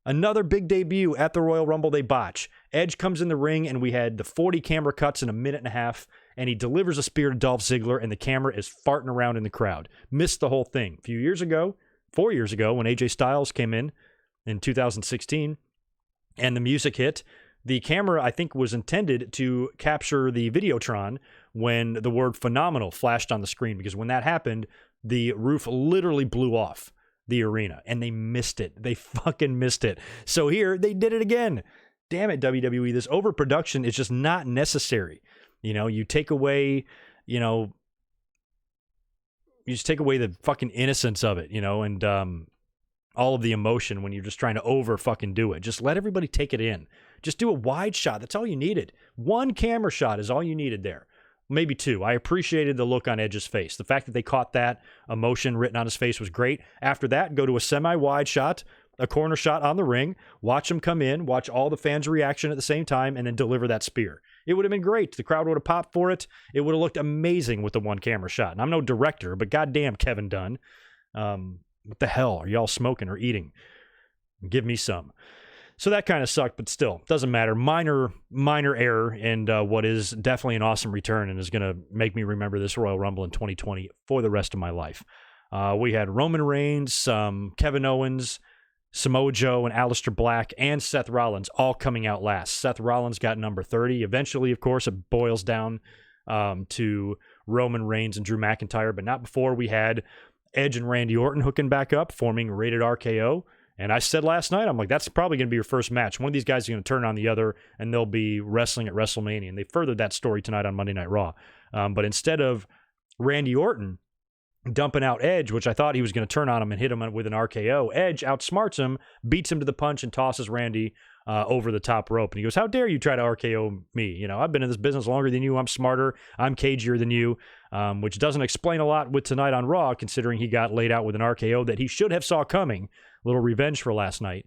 Speaker 1: Another big debut at the Royal Rumble they botch. Edge comes in the ring, and we had the 40 camera cuts in a minute and a half, and he delivers a spear to Dolph Ziggler, and the camera is farting around in the crowd. Missed the whole thing. 4 years ago, when AJ Styles came in 2016, and the music hit, the camera, I think, was intended to capture the Videotron when the word phenomenal flashed on the screen, because when that happened, the roof literally blew off. the arena, and they missed it. They fucking missed it. So here, they did it again. Damn it, WWE. This overproduction is just not necessary. You take away, you just take away the fucking innocence of it, and all of the emotion when you're just trying to over fucking do it. Just let everybody take it in. Just do a wide shot. That's all you needed. One camera shot is all you needed there. Maybe two. I appreciated the look on Edge's face. The fact that they caught that emotion written on his face was great. After that, go to a semi-wide shot, a corner shot on the ring, watch him come in, watch all the fans' reaction at the same time, and then deliver that spear. It would have been great. The crowd would have popped for it. It would have looked amazing with the one camera shot. And I'm no director, but goddamn, Kevin Dunn. What the hell? Are y'all smoking or eating? Give me some. So that kind of sucked, but still, doesn't matter. Minor error, and what is definitely an awesome return and is going to make me remember this Royal Rumble in 2020 for the rest of my life. We had Roman Reigns, Kevin Owens, Samoa Joe, and Aleister Black, and Seth Rollins all coming out last. Seth Rollins got number 30. Eventually, of course, it boils down to Roman Reigns and Drew McIntyre, but not before we had Edge and Randy Orton hooking back up, forming Rated RKO. And I said last night, I'm like, that's probably going to be your first match. One of these guys is going to turn on the other, and they'll be wrestling at WrestleMania. And they furthered that story tonight on Monday Night Raw. But instead of Randy Orton dumping out Edge, which I thought he was going to turn on him and hit him with an RKO, Edge outsmarts him, beats him to the punch, and tosses Randy over the top rope. And he goes, how dare you try to RKO me? I've been in this business longer than you. I'm smarter. I'm cagier than you, which doesn't explain a lot with tonight on Raw, considering he got laid out with an RKO that he should have saw coming. A little revenge for last night.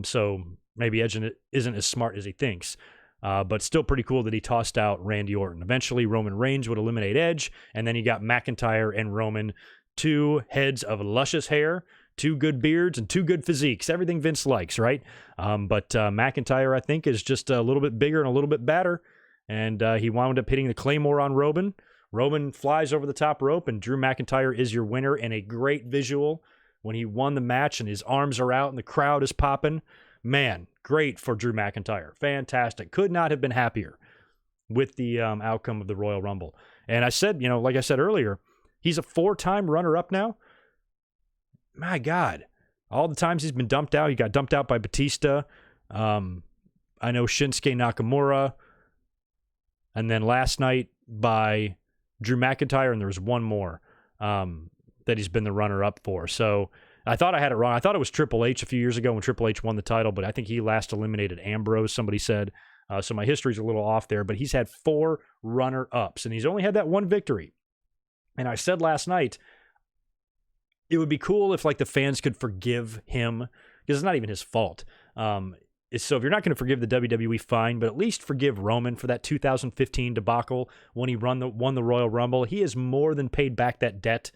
Speaker 1: So maybe Edge isn't as smart as he thinks. But still pretty cool that he tossed out Randy Orton. Eventually, Roman Reigns would eliminate Edge, and then you got McIntyre and Roman, two heads of luscious hair, two good beards, and two good physiques. Everything Vince likes, right? But McIntyre, I think, is just a little bit bigger and a little bit badder, and he wound up hitting the Claymore on Roman. Roman flies over the top rope, and Drew McIntyre is your winner, and a great visual when he won the match and his arms are out and the crowd is popping. Man, great for Drew McIntyre. Fantastic. Could not have been happier with the outcome of the Royal Rumble. And I said, like I said earlier, he's a 4-time runner-up now. My God. All the times he's been dumped out. He got dumped out by Batista. I know Shinsuke Nakamura. And then last night by Drew McIntyre, and there was one more that he's been the runner-up for. So I thought I had it wrong. I thought it was Triple H a few years ago when Triple H won the title, but I think he last eliminated Ambrose, somebody said. So my history's a little off there, but he's had 4 runner-ups, and he's only had that one victory. And I said last night, it would be cool if the fans could forgive him, because it's not even his fault. So if you're not going to forgive the WWE, fine, but at least forgive Roman for that 2015 debacle when he won the Royal Rumble. He has more than paid back that debt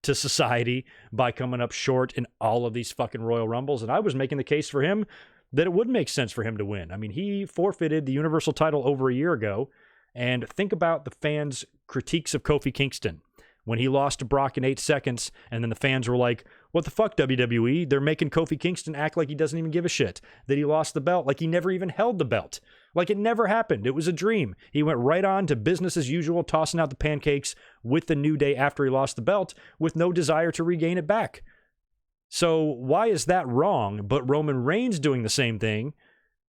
Speaker 1: to society by coming up short in all of these fucking Royal Rumbles. And I was making the case for him that it would make sense for him to win. I mean, he forfeited the Universal title over a year ago. And think about the fans' critiques of Kofi Kingston when he lost to Brock in 8 seconds. And then the fans were like, what the fuck, WWE? They're making Kofi Kingston act like he doesn't even give a shit that he lost the belt, like he never even held the belt. Like it never happened. It was a dream. He went right on to business as usual, tossing out the pancakes with the New Day after he lost the belt with no desire to regain it back. So why is that wrong? But Roman Reigns doing the same thing,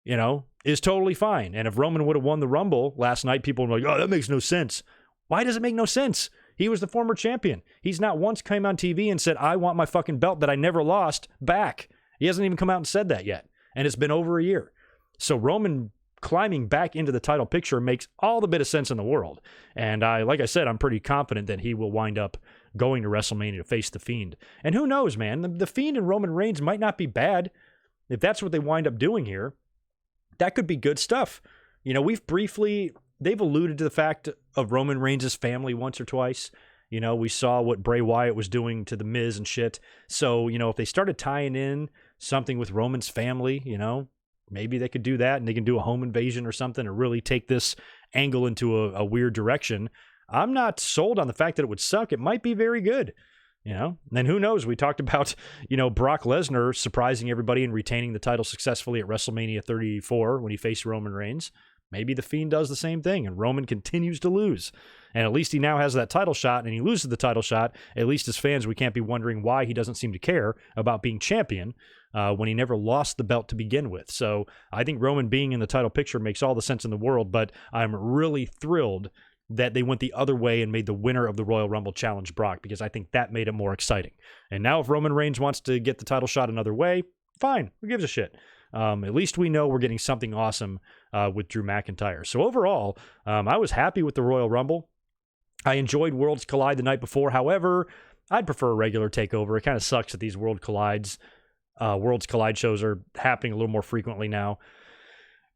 Speaker 1: is totally fine. And if Roman would have won the Rumble last night, people were like, oh, that makes no sense. Why does it make no sense? He was the former champion. He's not once came on TV and said, I want my fucking belt that I never lost back. He hasn't even come out and said that yet. And it's been over a year. So Roman climbing back into the title picture makes all the bit of sense in the world. And like I said, I'm pretty confident that he will wind up going to WrestleMania to face The Fiend. And who knows, man, the Fiend and Roman Reigns might not be bad. If that's what they wind up doing here, that could be good stuff. They've alluded to the fact of Roman Reigns' family once or twice. We saw what Bray Wyatt was doing to The Miz and shit. So, if they started tying in something with Roman's family, maybe they could do that and they can do a home invasion or something or really take this angle into a weird direction. I'm not sold on the fact that it would suck. It might be very good, And then who knows? We talked about, Brock Lesnar surprising everybody and retaining the title successfully at WrestleMania 34 when he faced Roman Reigns. maybe The Fiend does the same thing and Roman continues to lose. And at least he now has that title shot, and he loses the title shot. At least as fans, we can't be wondering why he doesn't seem to care about being champion when he never lost the belt to begin with. So I think Roman being in the title picture makes all the sense in the world, but I'm really thrilled that they went the other way and made the winner of the Royal Rumble challenge Brock, because I think that made it more exciting. And now if Roman Reigns wants to get the title shot another way, fine. Who gives a shit? At least we know we're getting something awesome with Drew McIntyre. So overall, I was happy with the Royal Rumble. I enjoyed Worlds Collide the night before. However, I'd prefer a regular takeover. It kind of sucks that these Worlds Collide shows are happening a little more frequently now.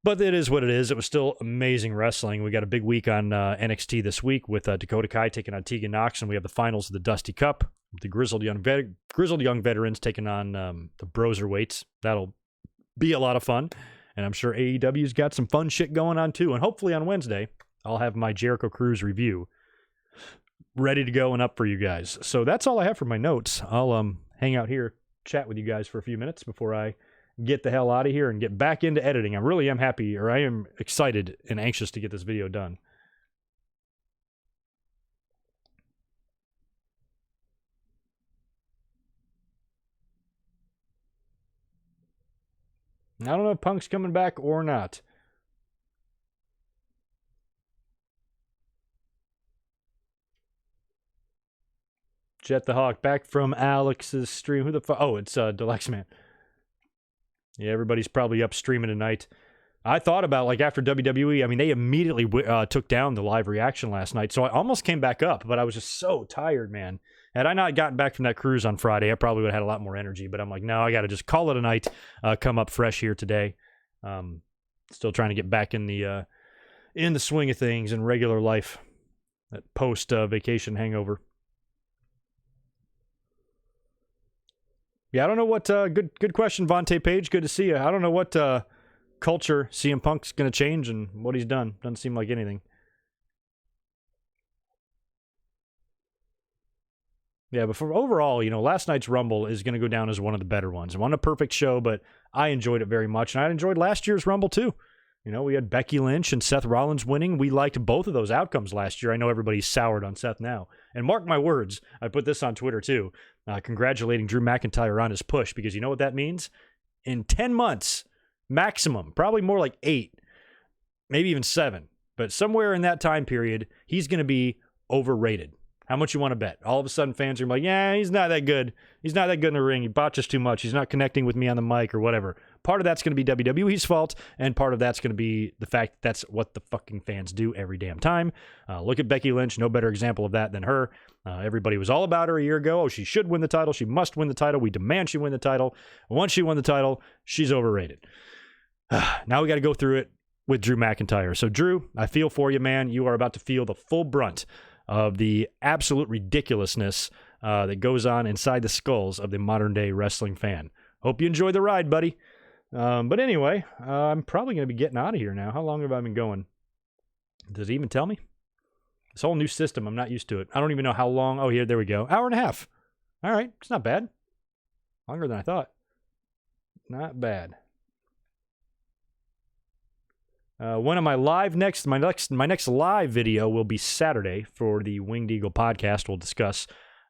Speaker 1: But it is what it is. It was still amazing wrestling. We got a big week on NXT this week with Dakota Kai taking on Tegan Nox, and we have the finals of the Dusty Cup with the grizzled young veterans taking on the Broserweights. That'll be a lot of fun, and I'm sure AEW's got some fun shit going on too. And hopefully on Wednesday, I'll have my Jericho Cruise review ready to go and up for you guys. So that's all I have for my notes. I'll hang out here, chat with you guys for a few minutes before I get the hell out of here and get back into editing. I really am happy, or I am excited and anxious to get this video done. I don't know if Punk's coming back or not. Jet the Hawk back from Alex's stream. Who the fuck? Oh, it's Deluxe Man. Yeah, everybody's probably up streaming tonight. I thought about, like, after WWE, I mean, they immediately took down the live reaction last night, so I almost came back up, but I was just so tired, man. Had I not gotten back from that cruise on Friday, I probably would have had a lot more energy, but I'm like, no, I got to just call it a night, come up fresh here today. Still trying to get back in the swing of things in regular life, that post-vacation hangover. Yeah, I don't know what, good question, Vontae Page, good to see you. I don't know what culture CM Punk's going to change and what he's done. Doesn't seem like anything. Yeah, but for overall, last night's Rumble is going to go down as one of the better ones. It wasn't a perfect show, but I enjoyed it very much, and I enjoyed last year's Rumble too. We had Becky Lynch and Seth Rollins winning. We liked both of those outcomes last year. I know everybody's soured on Seth now. And mark my words, I put this on Twitter too, congratulating Drew McIntyre on his push, because you know what that means? In 10 months, maximum, probably more like 8, maybe even 7, but somewhere in that time period, he's going to be overrated. How much you want to bet? All of a sudden, fans are like, yeah, he's not that good. He's not that good in the ring. He botches too much. He's not connecting with me on the mic or whatever. Part of that's going to be WWE's fault, and part of that's going to be the fact that that's what the fucking fans do every damn time. Look at Becky Lynch. No better example of that than her. Everybody was all about her a year ago. Oh, she should win the title. She must win the title. We demand she win the title. Once she won the title, she's overrated. Now we got to go through it with Drew McIntyre. So, Drew, I feel for you, man. You are about to feel the full brunt of the absolute ridiculousness that goes on inside the skulls of the modern-day wrestling fan. Hope you enjoy the ride, buddy. But anyway, I'm probably going to be getting out of here now. How long have I been going? Does it even tell me? This whole new system, I'm not used to it. I don't even know how long. Oh, there we go. Hour and a half. All right, it's not bad. Longer than I thought. Not bad. One of my next live video will be Saturday for the Winged Eagle podcast. We'll discuss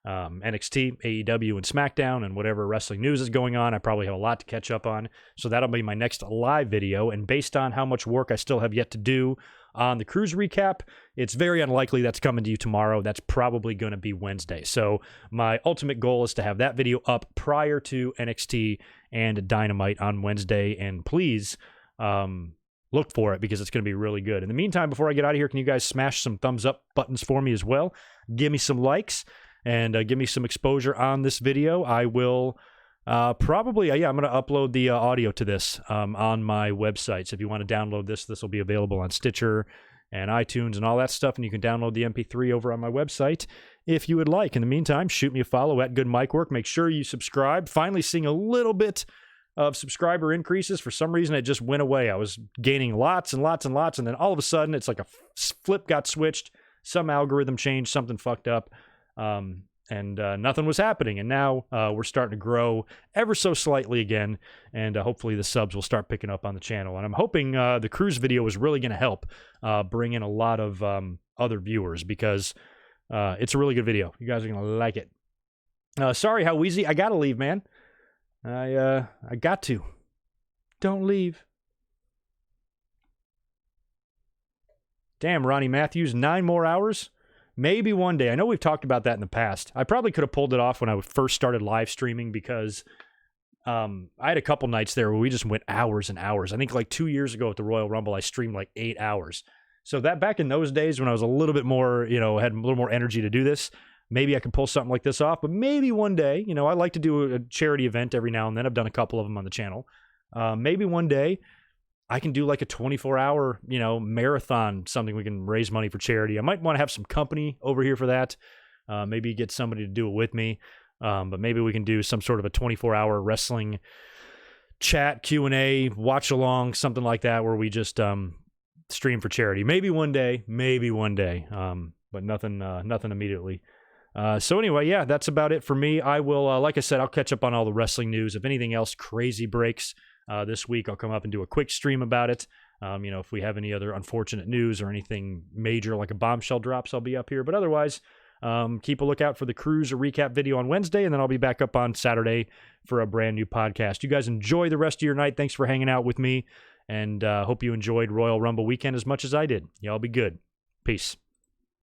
Speaker 1: NXT, AEW, and SmackDown, and whatever wrestling news is going on. I probably have a lot to catch up on, so that'll be my next live video. And based on how much work I still have yet to do on the cruise recap, it's very unlikely that's coming to you tomorrow. That's probably going to be Wednesday. So my ultimate goal is to have that video up prior to NXT and Dynamite on Wednesday. And please, look for it, because it's going to be really good. In the meantime, before I get out of here, can you guys smash some thumbs up buttons for me as well? Give me some likes and give me some exposure on this video. I will I'm going to upload the audio to this on my website. So if you want to download this will be available on Stitcher and iTunes and all that stuff. And you can download the MP3 over on my website if you would like. In the meantime, shoot me a follow at GoodMicWork. Make sure you subscribe. Finally seeing a little bit of subscriber increases. For some reason, it just went away. I was gaining lots and lots and lots, and then all of a sudden, it's like a flip got switched. Some algorithm changed, something fucked up, and and nothing was happening. And now we're starting to grow ever so slightly again, and hopefully the subs will start picking up on the channel. And I'm hoping the cruise video is really going to help bring in a lot of other viewers, because it's a really good video. You guys are going to like it. Sorry, How Wheezy. I got to leave, man. I got to. Don't leave. Damn, Ronnie Matthews, 9 more hours? Maybe one day. I know we've talked about that in the past. I probably could have pulled it off when I first started live streaming, because I had a couple nights there where we just went hours and hours. I think like 2 years ago at the Royal Rumble, I streamed like 8 hours. So that back in those days when I was a little bit more, had a little more energy to do this, maybe I could pull something like this off. But maybe one day, I like to do a charity event every now and then. I've done a couple of them on the channel. Maybe one day I can do like a 24-hour, marathon, something we can raise money for charity. I might want to have some company over here for that. Maybe get somebody to do it with me. But maybe we can do some sort of a 24-hour wrestling chat, Q&A, watch along, something like that, where we just stream for charity. Maybe one day. But nothing immediately. So anyway, yeah, that's about it for me. I will, like I said, I'll catch up on all the wrestling news. If anything else crazy breaks this week, I'll come up and do a quick stream about it. If we have any other unfortunate news or anything major like a bombshell drops, I'll be up here. But otherwise, keep a lookout for the cruise or recap video on Wednesday, and then I'll be back up on Saturday for a brand new podcast. You guys enjoy the rest of your night. Thanks for hanging out with me, and hope you enjoyed Royal Rumble weekend as much as I did. Y'all be good. Peace.